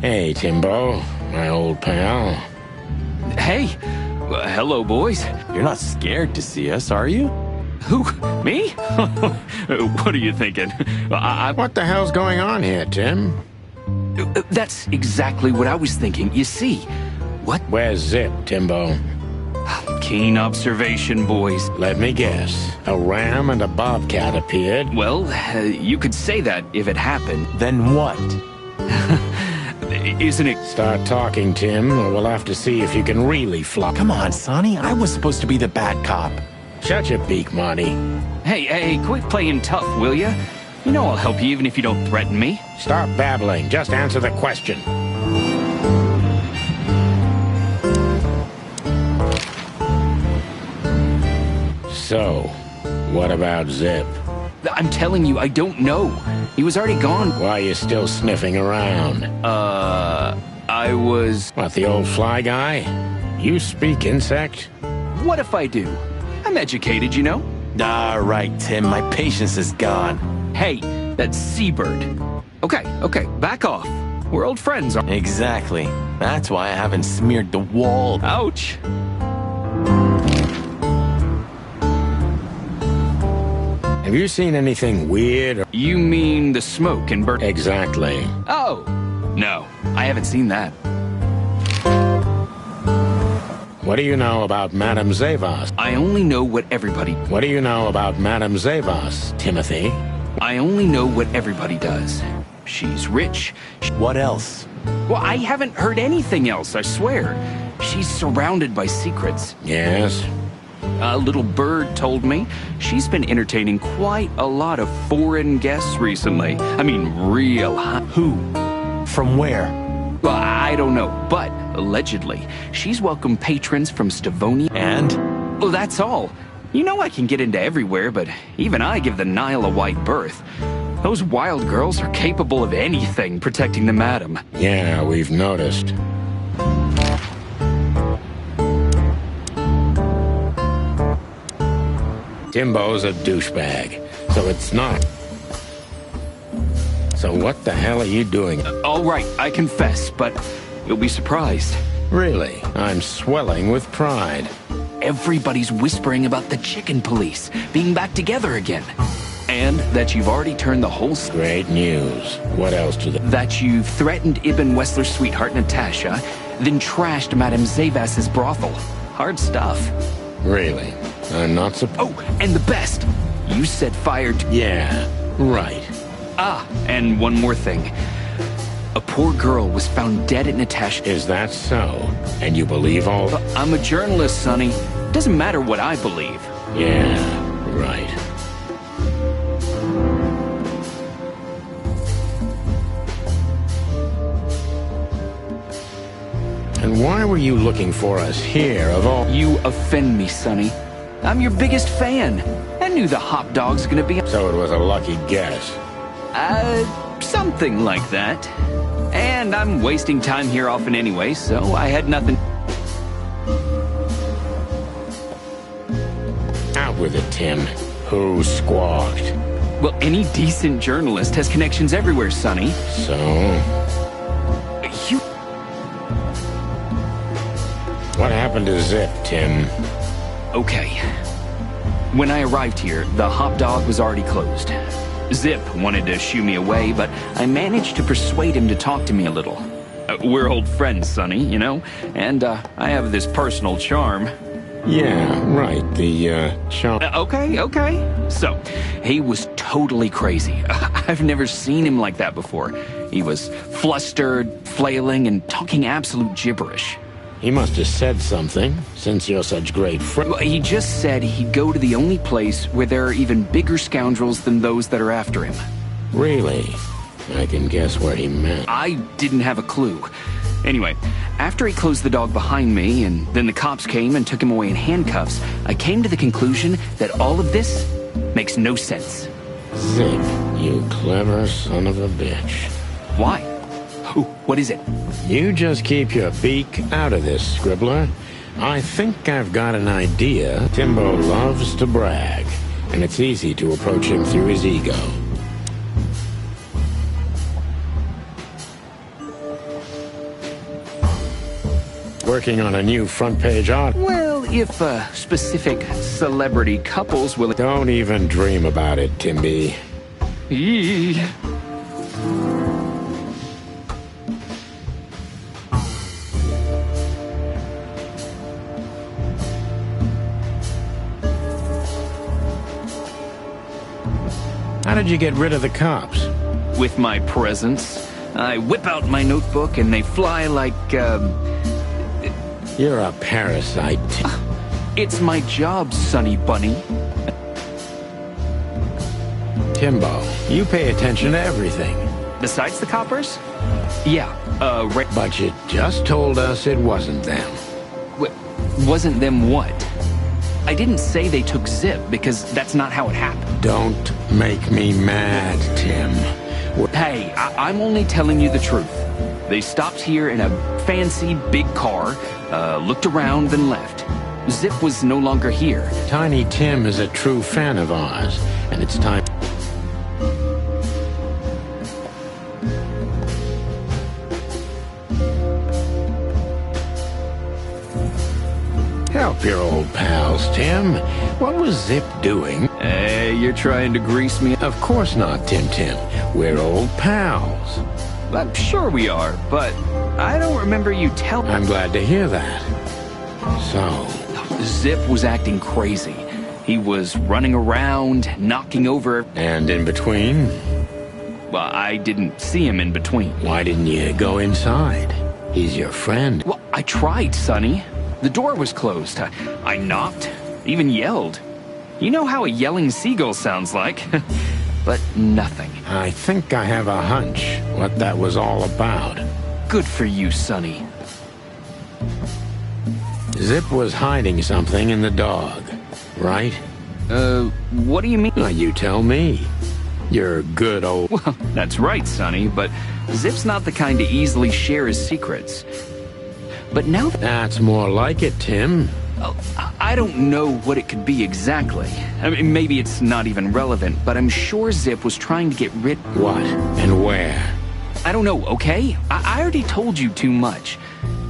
Hey, Timbo, my old pal. Hey. Hello, boys. You're not scared to see us, are you? Who? Me? What are you thinking? What the hell's going on here, Tim? That's exactly what I was thinking. You see, what? Where's Zip, Timbo? Keen observation, boys. Let me guess. A ram and a bobcat appeared. Well, you could say that if it happened. Then what? Isn't it? Start talking, Tim, or we'll have to see if you can really fly. Come on, Sonny. I was supposed to be the bad cop. Shut your beak, Marty. Hey, quit playing tough, will ya? You know I'll help you even if you don't threaten me. Stop babbling. Just answer the question. So, what about Zip? I'm telling you, I don't know. He was already gone. Why are you still sniffing around? I was... What, the old fly guy? You speak insect? What if I do? I'm educated, you know? All right, Tim, my patience is gone. Hey, that's Seabird. Okay, back off. We're old friends. Exactly. That's why I haven't smeared the wall. Ouch. Have you seen anything weird? You mean the smoke and burn? Exactly. Oh, no, I haven't seen that. What do you know about Madame Zavas? I only know what everybody... What do you know about Madame Zavas, Timothy? I only know what everybody does. She's rich. What else? Well, I haven't heard anything else, I swear. She's surrounded by secrets. Yes? A little bird told me she's been entertaining quite a lot of foreign guests recently. I mean, real high. Who? From where? Well, I don't know, but allegedly, she's welcomed patrons from Stavonia. And? Well, that's all. You know I can get into everywhere, but even I give the Nile a wide berth. Those wild girls are capable of anything protecting the madam. Yeah, we've noticed. Timbo's a douchebag, so it's not. So what the hell are you doing? All right, I confess, but you'll be surprised. Really? I'm swelling with pride. Everybody's whispering about the chicken police being back together again. And that you've already turned the whole... Great news. What else do they... That you threatened Ibn Wessler's sweetheart, Natasha, then trashed Madame Zavas's brothel. Hard stuff. Really? I'm not surprised. Oh, and the best! You set fire to... Yeah, right. Ah, and one more thing. A poor girl was found dead at Natasha... Is that so? And you believe all... I'm a journalist, Sonny. Doesn't matter what I believe. Yeah, right. And why were you looking for us here, of all... You offend me, Sonny. I'm your biggest fan. I knew the hop dog's gonna be... So it was a lucky guess. Something like that. And I'm wasting time here often anyway, so I had nothing... Out with it, Tim. Who squawked? Well, any decent journalist has connections everywhere, Sonny. So? You... What happened to Zip, Tim? Okay. When I arrived here, the hop dog was already closed. Zip wanted to shoo me away, but I managed to persuade him to talk to me a little. We're old friends, Sonny, you know? And, I have this personal charm. Yeah, right, the, charm... Okay. So, he was totally crazy. I've never seen him like that before. He was flustered, flailing, and talking absolute gibberish. He must have said something, since you're such great friends. Well, he just said he'd go to the only place where there are even bigger scoundrels than those that are after him. Really? I can guess where he meant. I didn't have a clue. Anyway, after he closed the dog behind me, and then the cops came and took him away in handcuffs, I came to the conclusion that all of this makes no sense. Zip, you clever son of a bitch. Why? What is it? You just keep your beak out of this, Scribbler. I think I've got an idea. Timbo loves to brag, and it's easy to approach him through his ego. Working on a new front-page art? Well, if specific celebrity couples will... Don't even dream about it, Timby. Eee. How did you get rid of the cops? With my presence. I whip out my notebook and they fly like, You're a parasite. It's my job, Sonny Bunny. Timbo, you pay attention to everything. Besides the coppers? Yeah, But you just told us it wasn't them. Wasn't them what? I didn't say they took Zip, because that's not how it happened. Don't make me mad, Tim. Hey, I'm only telling you the truth. They stopped here in a fancy big car, looked around, then left. Zip was no longer here. Tiny Tim is a true fan of ours, and it's time... Help your old pals, Tim. What was Zip doing? Hey, you're trying to grease me? Of course not, Tim. We're old pals. I'm sure we are, but I don't remember you telling... I'm glad to hear that. So... Zip was acting crazy. He was running around, knocking over... And in between? Well, I didn't see him in between. Why didn't you go inside? He's your friend. Well, I tried, Sonny. The door was closed. I knocked, even yelled. You know how a yelling seagull sounds like. But nothing. I think I have a hunch what that was all about. Good for you, Sonny. Zip was hiding something in the dog, right? What do you mean? You tell me. You're good old... Well, that's right, Sonny, but Zip's not the kind to easily share his secrets. But now... That's more like it, Tim. Oh, I don't know what it could be exactly. I mean, maybe it's not even relevant, but I'm sure Zip was trying to get rid... What? And where? I don't know, okay? I already told you too much.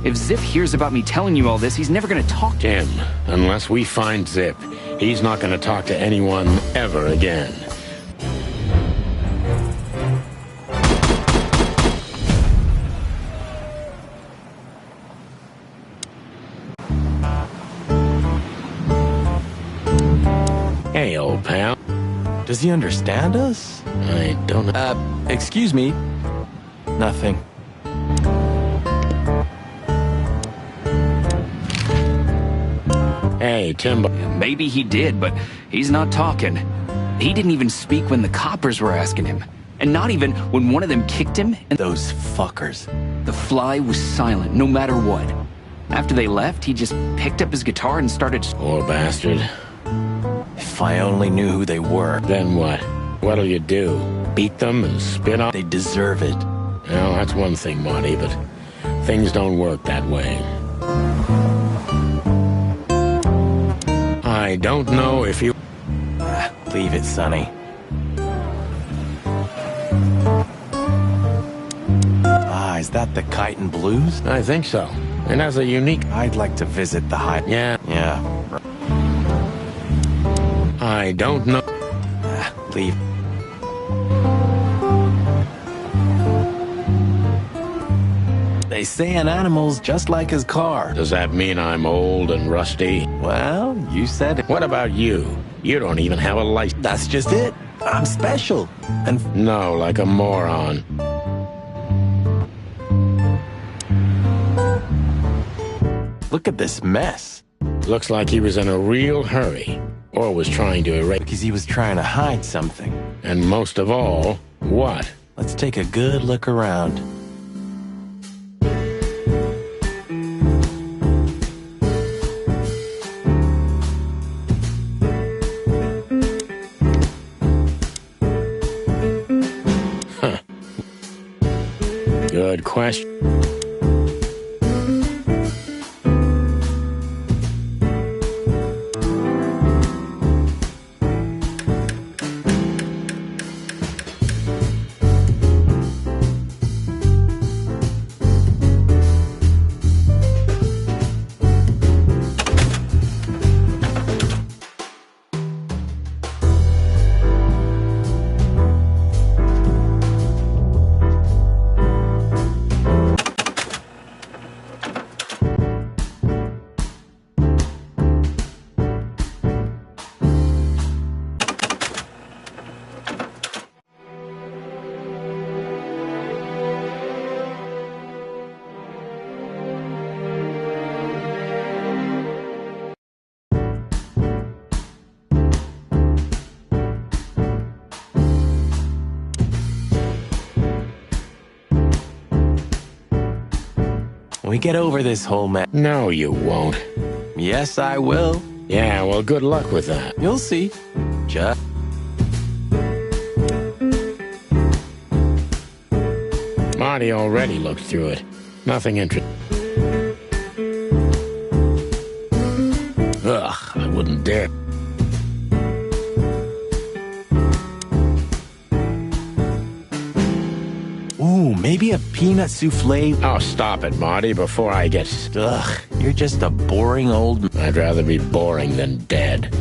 If Zip hears about me telling you all this, he's never gonna talk to... Tim, unless we find Zip, he's not gonna talk to anyone ever again. Hey, old pal. Does he understand us? I don't know. Excuse me. Nothing. Hey, Tim. Maybe he did, but he's not talking. He didn't even speak when the coppers were asking him. And not even when one of them kicked him. And those fuckers. The Fly was silent, no matter what. After they left, he just picked up his guitar and started... Poor bastard. If I only knew who they were. Then what? What'll you do? Beat them and spit on? They deserve it. Well, that's one thing, Marty, but things don't work that way. I don't know if you... Leave it, Sonny. Is that the Kite and Blues? I think so. It has a unique... I'd like to visit the high... Yeah. I don't know... Leave. They say an animal's just like his car. Does that mean I'm old and rusty? Well, you said it. What about you? You don't even have a license. That's just it. I'm special. And... No, like a moron. Look at this mess. Looks like he was in a real hurry. Or was trying to erase... Because he was trying to hide something. And most of all, what? Let's take a good look around. Huh. Good question. We get over this whole mess. No, you won't. Yes, I will. Yeah, well, good luck with that. You'll see. Just... Marty already looked through it. Nothing interesting. Ugh, I wouldn't dare. Ooh, maybe a peanut souffle. Oh, stop it, Marty, before I get... Ugh, you're just a boring old... I'd rather be boring than dead.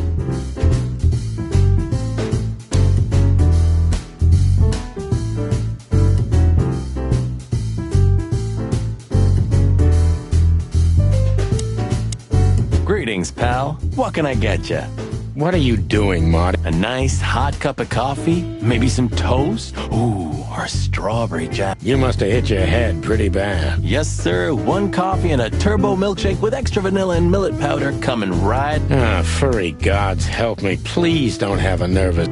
Greetings, pal. What can I get you? What are you doing, Marty? A nice hot cup of coffee? Maybe some toast? Ooh, or a strawberry jam. You must have hit your head pretty bad. Yes, sir. One coffee and a turbo milkshake with extra vanilla and millet powder coming right... Ah, furry gods help me. Please don't have a nervous...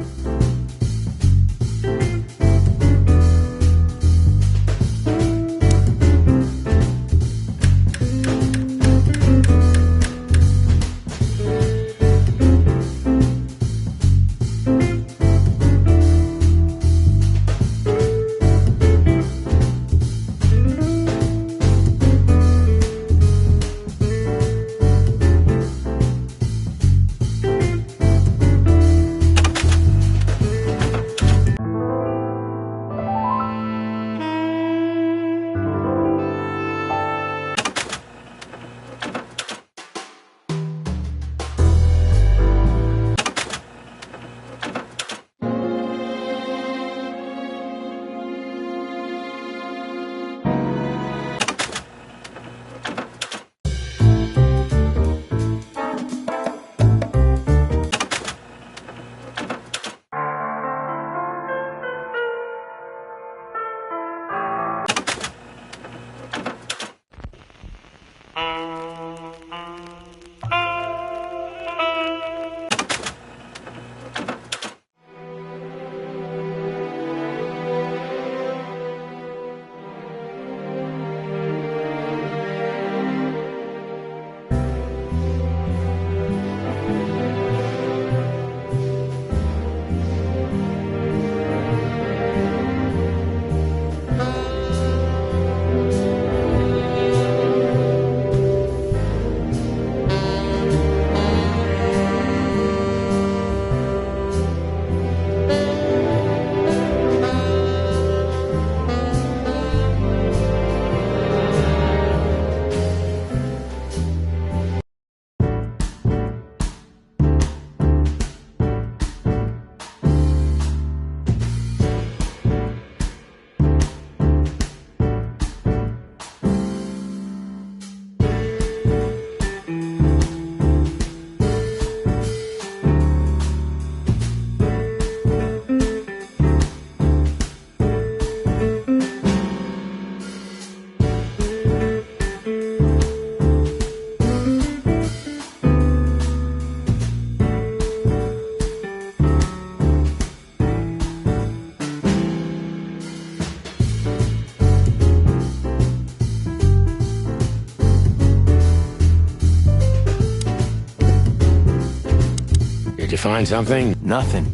Did you find something? Nothing.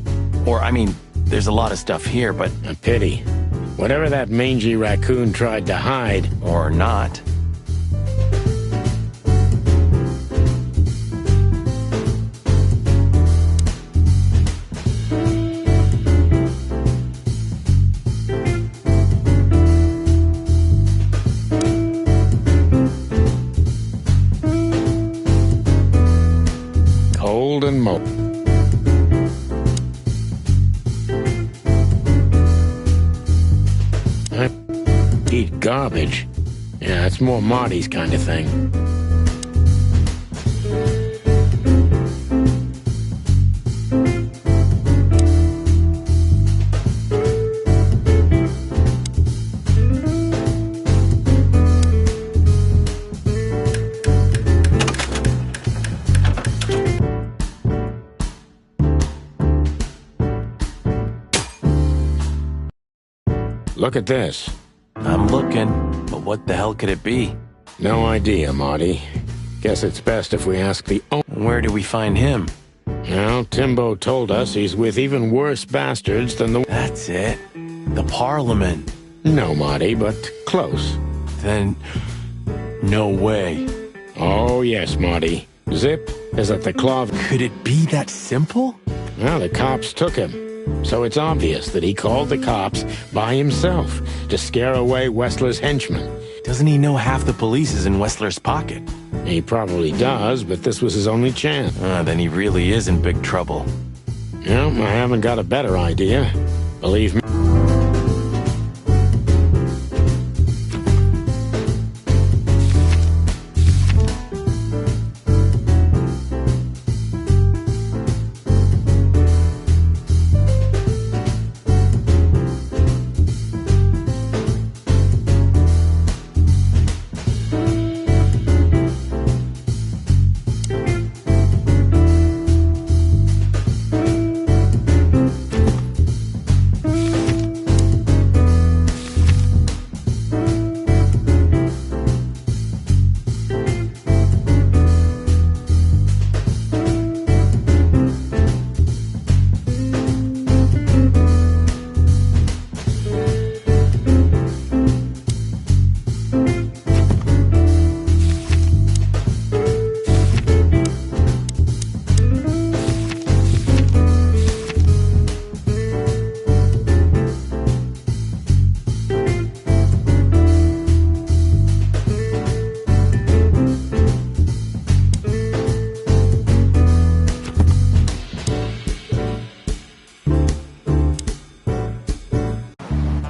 Or, I mean, there's a lot of stuff here, but... A pity. Whatever that mangy raccoon tried to hide... Or not. Cold and mold. Eat garbage? Yeah, it's more Marty's kind of thing. Look at this. I'm looking, but what the hell could it be? No idea, Marty. Guess it's best if we ask the owner. Where do we find him? Well, Timbo told us he's with even worse bastards than the... That's it. The Parliament. No, Marty, but close. Then... no way. Oh, yes, Marty. Zip is at the claw. Could it be that simple? Well, the cops took him. So it's obvious that he called the cops by himself to scare away Wessler's henchmen. Doesn't he know half the police is in Wessler's pocket? He probably does, but this was his only chance. Then he really is in big trouble. No, I haven't got a better idea. Believe me.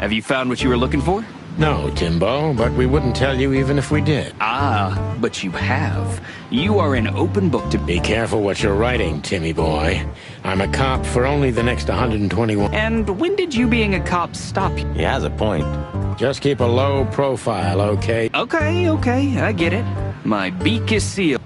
Have you found what you were looking for? No, Timbo, but we wouldn't tell you even if we did. Ah, but you have. You are an open book to... Be careful what you're writing, Timmy boy. I'm a cop for only the next 121... And when did you being a cop stop you? He has a point. Just keep a low profile, okay? Okay, I get it. My beak is sealed.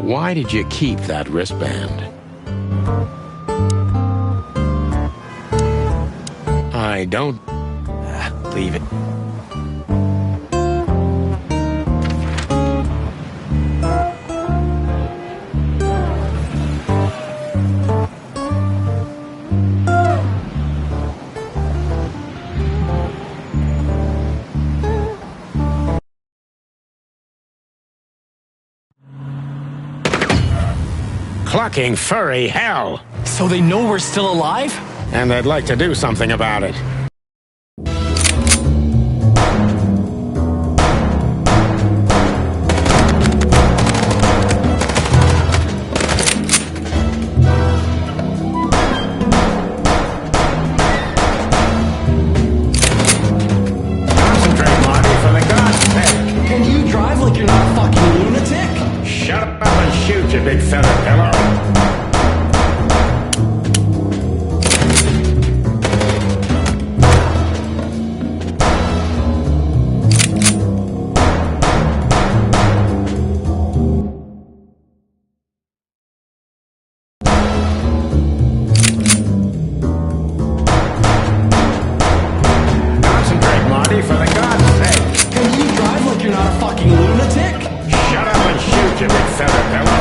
Why did you keep that wristband? I don't... Leave it. Clucking furry hell! So they know we're still alive? And they'd like to do something about it. Concentrate, Marty, for the God's sake! Can you drive like you're not a fucking lunatic? Shut up and shoot, you big feather pillow! Concentrate, Marty, for the God's sake! Can you drive like you're not a fucking lunatic? Shut up and shoot, you big feather pillow!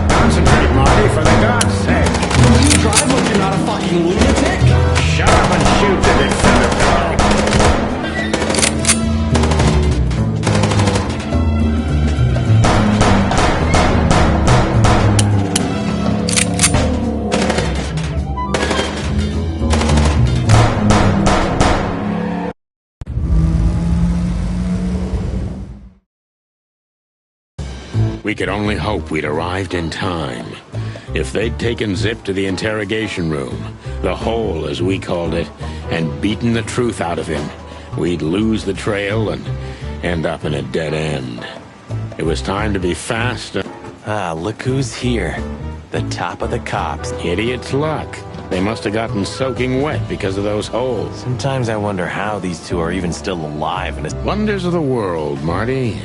Concentrate, Marty, for the God's sake! Can you drive like you're not a fucking lunatic? Shut up and shoot, you big feather pillow! We could only hope we'd arrived in time. If they'd taken Zip to the interrogation room, the hole as we called it, and beaten the truth out of him, we'd lose the trail and end up in a dead end. It was time to be fast. Ah, look who's here. The top of the cops. Idiot's luck. They must have gotten soaking wet because of those holes. Sometimes I wonder how these two are even still alive. And Wonders of the world, Marty.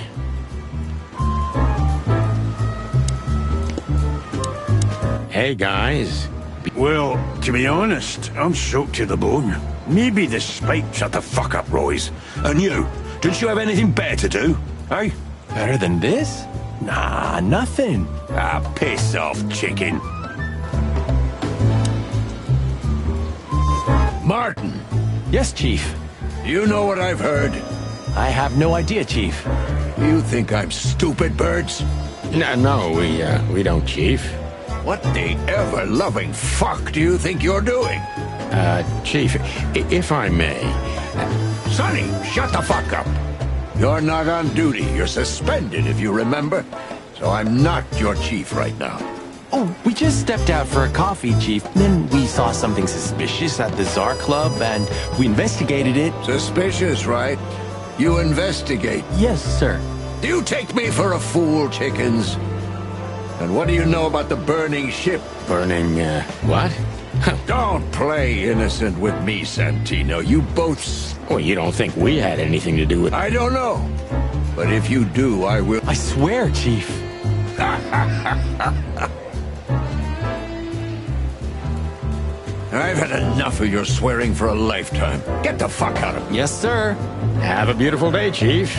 Hey, guys. Well, to be honest, I'm soaked to the bone. Maybe the spike... Shut the fuck up, Royce. And you, didn't you have anything better to do? Eh? Better than this? Nah, nothing. Ah, piss off, chicken. Martin, Yes, Chief. you know what I've heard? I have no idea, Chief. You think I'm stupid, Birds? No, we don't, Chief. What the ever-loving fuck do you think you're doing? Chief, if I may... Sonny, shut the fuck up. You're not on duty. You're suspended, if you remember. So I'm not your chief right now. Oh, we just stepped out for a coffee, Chief. Then we saw something suspicious at the Tsar Club, and we investigated it. Suspicious, right? You investigate. Yes, sir. Do you take me for a fool, chickens? And what do you know about the burning ship? Burning, what? Don't play innocent with me, Santino. You both... Well, you don't think we had anything to do with... I don't know. But if you do, I will... I swear, Chief. I've had enough of your swearing for a lifetime. Get the fuck out of me. Yes, sir. Have a beautiful day, Chief.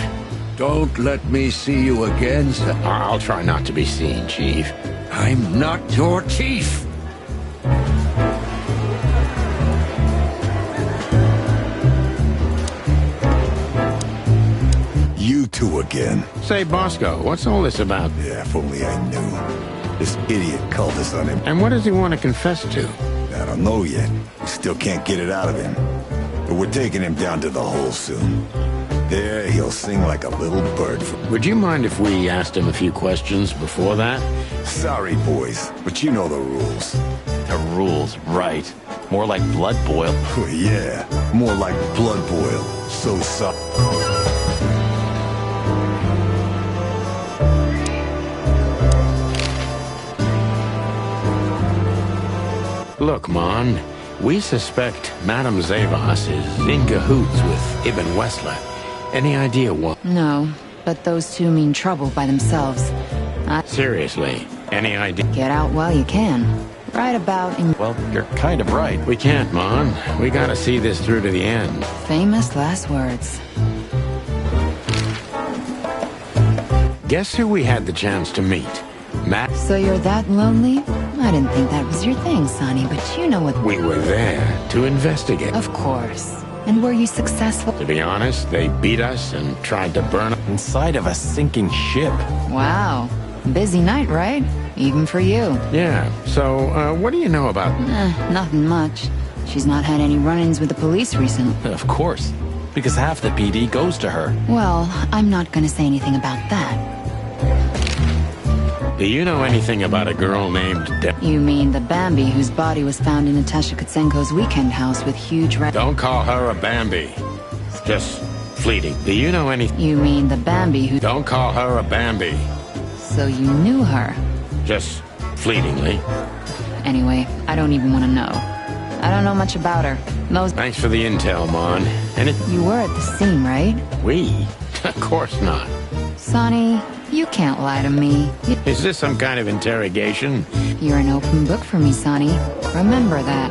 Don't let me see you again, I'll try not to be seen, Chief. I'm not your chief. You two again. Say, Bosco, what's all this about? Yeah, if only I knew. This idiot called us on him. And what does he want to confess to? I don't know yet. We still can't get it out of him. But we're taking him down to the hole soon. There, he'll sing like a little bird. Would you mind if we asked him a few questions before that? Sorry, boys, but you know the rules. The rules, right. More like blood boil. Yeah, more like blood boil. So sorry. Look, Mon, we suspect Madame Zavas is in cahoots with Ibn Wessler. Any idea what? No, but those two mean trouble by themselves. Seriously, any idea? Get out while you can. Right about in... Well, you're kind of right. We can't, Mon. We gotta see this through to the end. Famous last words. Guess who we had the chance to meet? Matt. So you're that lonely? I didn't think that was your thing, Sonny, but you know what... We were there to investigate. Of course. And were you successful? To be honest, they beat us and tried to burn us. Inside of a sinking ship. Wow. Busy night, right? Even for you. Yeah, so, what do you know about... Nothing much. She's not had any run-ins with the police recently. Of course. Because half the PD goes to her. Well, I'm not gonna say anything about that. Do you know anything about a girl named You mean the Bambi whose body was found in Natasha Kutsenko's weekend house with huge red... Don't call her a Bambi. Just fleeting. Do you know anything? You mean the Bambi who... Don't call her a Bambi. So you knew her? Just fleetingly. Anyway, I don't even want to know. I don't know much about her. Those... Thanks for the intel, Mon. And it... You were at the scene, right? We? Of course not. Sonny, you can't lie to me. Is this some kind of interrogation? You're an open book for me, Sonny. Remember that.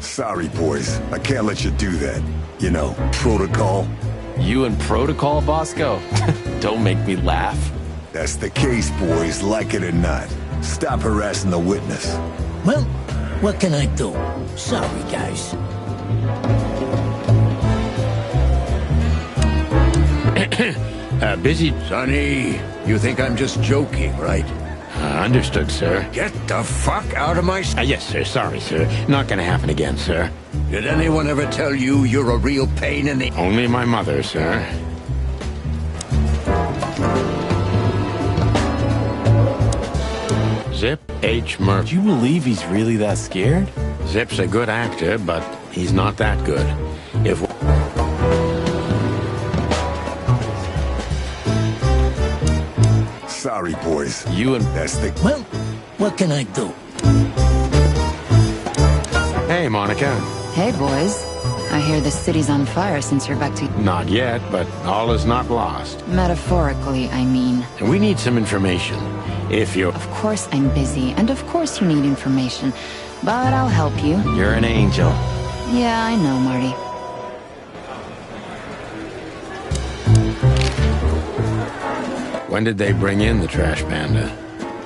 Sorry, boys. I can't let you do that. You know, protocol. You and protocol, Bosco? Don't make me laugh. That's the case, boys, like it or not. Stop harassing the witness. Well, what can I do? Sorry, guys. Busy... Sonny, you think I'm just joking, right? Understood, sir. Get the fuck out of my... Yes, sir. Sorry, sir. Not gonna happen again, sir. Did anyone ever tell you you're a real pain in the... Only my mother, sir. Zip H. Murphy. Do you believe he's really that scared? Zip's a good actor, but he's not that good. If... Sorry, boys. You and... That's the... Well, what can I do? Hey, Monica. Hey, boys. I hear the city's on fire since you're back to... Not yet, but all is not lost. Metaphorically, I mean. We need some information. If you're... Of course I'm busy, and of course you need information. But I'll help you. You're an angel. Yeah, I know, Marty. When did they bring in the trash panda?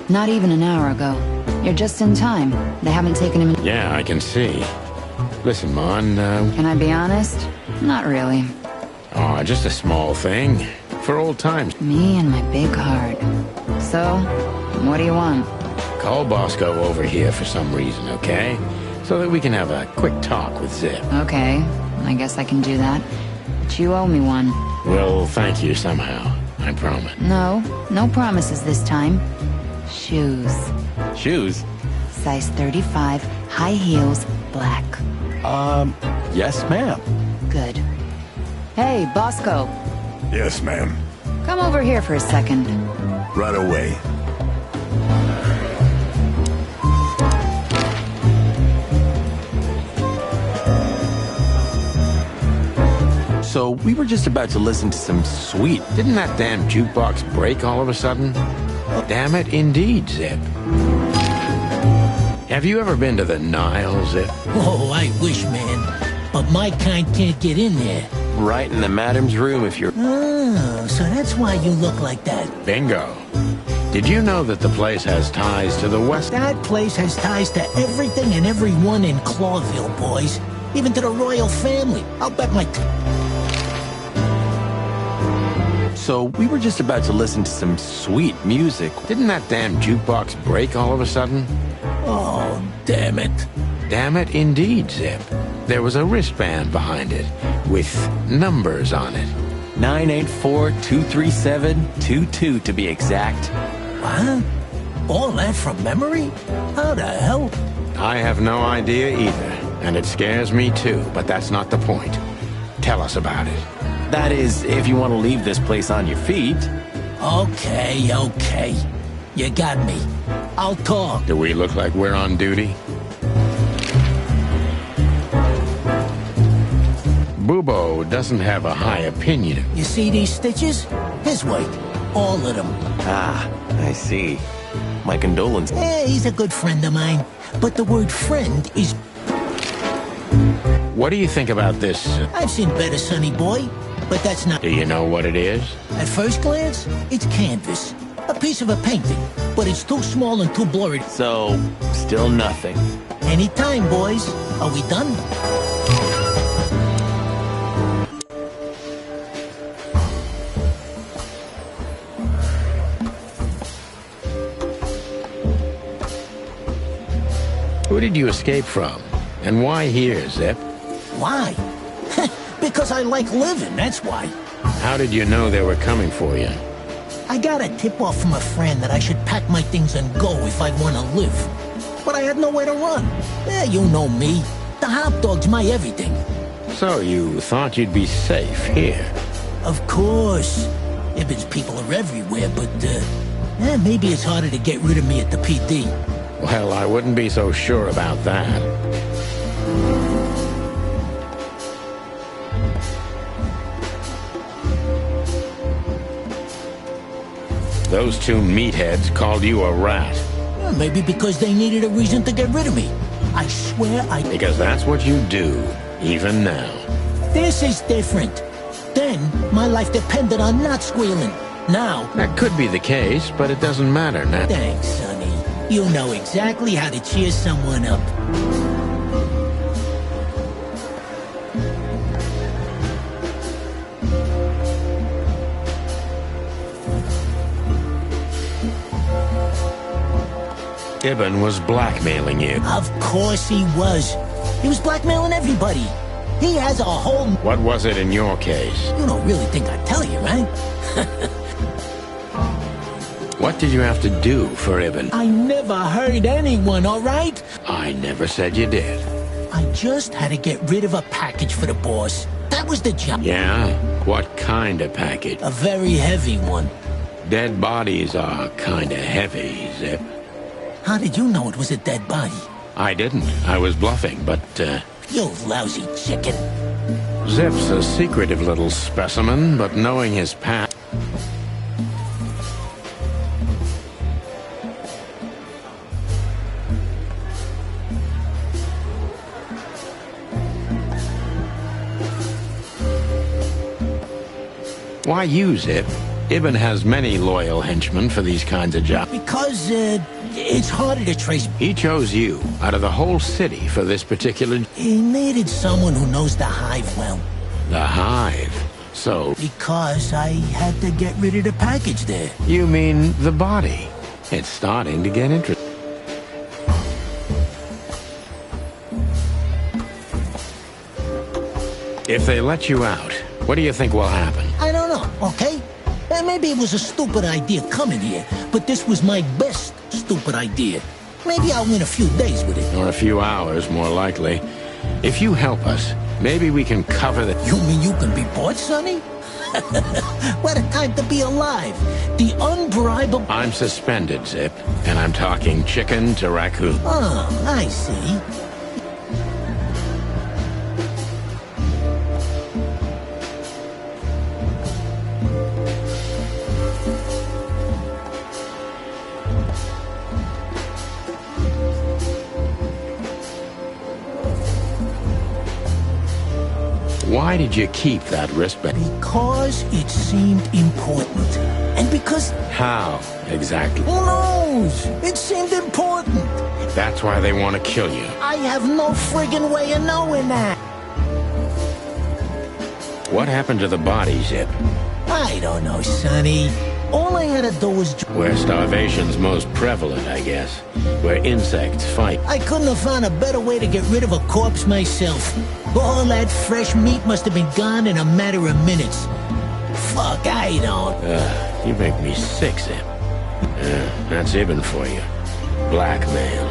Not even an hour ago. You're just in time. They haven't taken him in... Yeah, I can see. Listen, Mon, Can I be honest? Not really. Oh, just a small thing. For old times. Me and my big heart. So, what do you want? Call Bosco over here for some reason, okay? So that we can have a quick talk with Zip. Okay, I guess I can do that. But you owe me one. We'll thank you somehow, I promise. No promises this time. Shoes. Shoes? Size 35, high heels, black. Yes, ma'am. Good. Hey, Bosco. Yes, ma'am. Come over here for a second. Right away. So, we were just about to listen to some sweet... Didn't that damn jukebox break all of a sudden? Damn it, indeed, Zip. Have you ever been to the Nile, Zip? Oh, I wish, man. But my kind can't get in there. Right in the madam's room if you're... Oh, so that's why you look like that. Bingo. Did you know that the place has ties to the west? That place has ties to everything and everyone in Clawville, boys. Even to the royal family. I'll bet my... So, we were just about to listen to some sweet music. Didn't that damn jukebox break all of a sudden? Oh, damn it. Damn it, indeed, Zip. There was a wristband behind it, with numbers on it. 984-237-22 to be exact. What? All that from memory? How the hell? I have no idea either, and it scares me too, but that's not the point. Tell us about it. That is, if you want to leave this place on your feet. Okay. You got me. I'll talk. Do we look like we're on duty? Bubo doesn't have a high opinion. You see these stitches? His weight. All of them. Ah, I see. My condolences. He's a good friend of mine. But the word friend is... What do you think about this? I've seen better, sonny boy. But that's not... Do you know what it is? At first glance, it's canvas. A piece of a painting. But it's too small and too blurry. So, still nothing. Anytime, boys. Are we done? Who did you escape from? And why here, Zip? Why? Because I like living, that's why. How did you know they were coming for you? I got a tip-off from a friend that I should pack my things and go if I want to live. But I had nowhere to run. You know me. The hot dog's my everything. So you thought you'd be safe here? Of course. Ibben's people are everywhere, but, maybe it's harder to get rid of me at the PD. Well, I wouldn't be so sure about that. Those two meatheads called you a rat. Maybe because they needed a reason to get rid of me. I swear I... Because that's what you do, even now. This is different. Then, my life depended on not squealing. Now... That could be the case, but it doesn't matter now. Thanks, Sonny. You know exactly how to cheer someone up. Ibben was blackmailing you. Of course he was. He was blackmailing everybody. He has a whole... What was it in your case? You don't really think I'd tell you, right? What did you have to do for Ibben? I never hurt anyone, all right? I never said you did. I just had to get rid of a package for the boss. That was the job. Yeah? What kind of package? A very heavy one. Dead bodies are kinda heavy, Zip. How did you know it was a dead body? I didn't. I was bluffing, but, You lousy chicken. Zip's a secretive little specimen, but knowing his past... Why you, Zip? Ibn has many loyal henchmen for these kinds of jobs. Because, it's harder to trace. He chose you, out of the whole city, for this particular... He needed someone who knows the hive well. The hive? So... Because I had to get rid of the package there. You mean the body? It's starting to get interesting. If they let you out, what do you think will happen? I don't know, okay? Maybe it was a stupid idea coming here, but this was my best stupid idea. Maybe I'll win a few days with it. Or a few hours, more likely. If you help us, maybe we can cover the... You mean you can be bought, Sonny? What a time to be alive. The unbribable... I'm suspended, Zip, and I'm talking chicken to raccoon. Oh, I see. Why did you keep that wristband? Because it seemed important. And because... How, exactly? Who knows? It seemed important. That's why they want to kill you. I have no friggin' way of knowing that. What happened to the body, Zip? I don't know, Sonny. All I had to do was... Where starvation's most prevalent, I guess. Where insects fight. I couldn't have found a better way to get rid of a corpse myself. All that fresh meat must have been gone in a matter of minutes. Fuck, I don't... You make me sick, Zip. That's Ibn for you. Blackmail.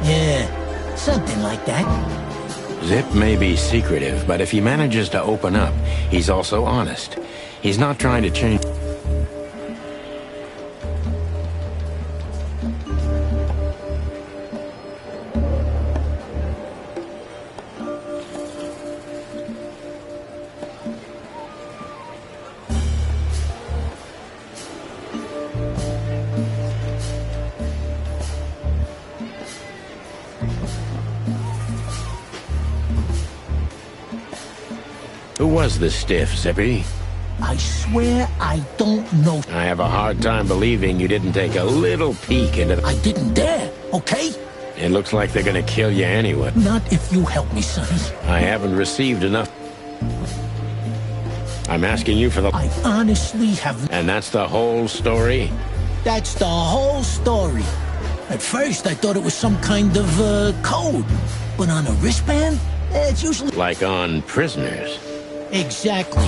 Yeah, something like that. Zip may be secretive, but if he manages to open up, he's also honest. He's not trying to change... Who was the stiff, Zippy? I swear I don't know. I have a hard time believing you didn't take a little peek into... I didn't dare, okay? It looks like they're gonna kill you anyway. Not if you help me, Sonny. I haven't received enough. I'm asking you for the... I honestly have... And that's the whole story? That's the whole story. At first, I thought it was some kind of, code. But on a wristband, it's usually... Like on prisoners? Exactly.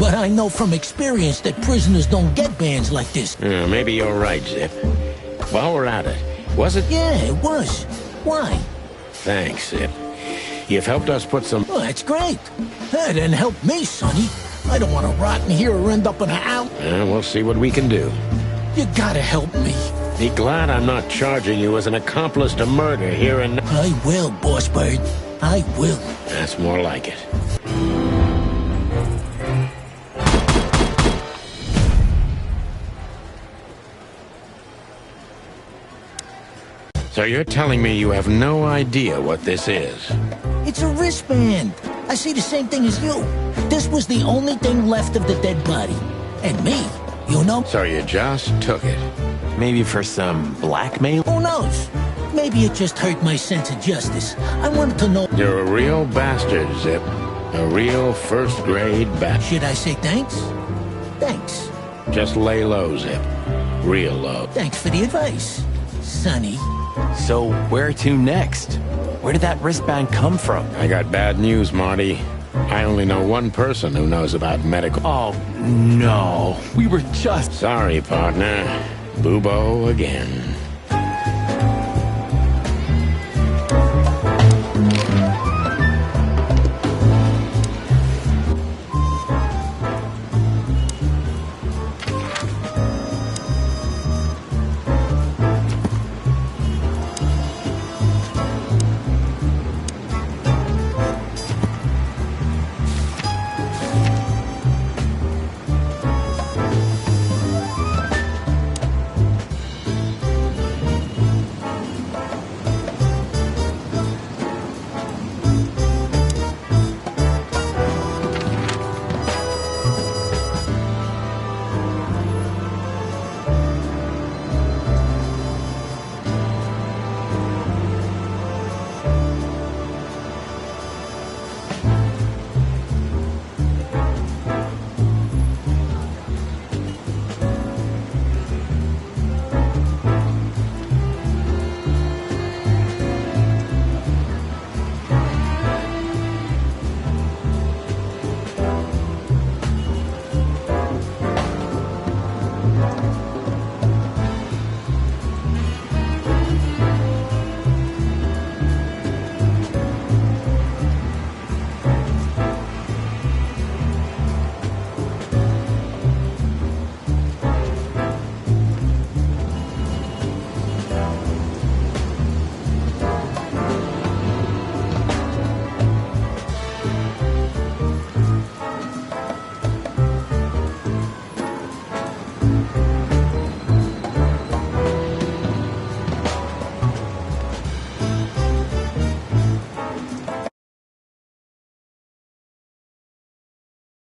But I know from experience that prisoners don't get bands like this. Maybe you're right, Zip. While we're at it, was it... Yeah, it was. Why? Thanks, Zip. You've helped us put some... Well, that's great. That didn't help me, Sonny. I don't want to rot in here or end up in a house. We'll see what we can do. You gotta help me. Be glad I'm not charging you as an accomplice to murder here and... I will, Boss Bird. I will. That's more like it. So you're telling me you have no idea what this is? It's a wristband. I see the same thing as you. This was the only thing left of the dead body. And me, you know? So you just took it? Maybe for some blackmail? Who knows? Maybe it just hurt my sense of justice. I wanted to know... You're a real bastard, Zip. A real first-grade bastard. Should I say thanks? Thanks. Just lay low, Zip. Real low. Thanks for the advice, Sonny. So, where to next? Where did that wristband come from? I got bad news, Marty. I only know one person who knows about medical... Oh, no. We were just... Sorry, partner. Boobo again.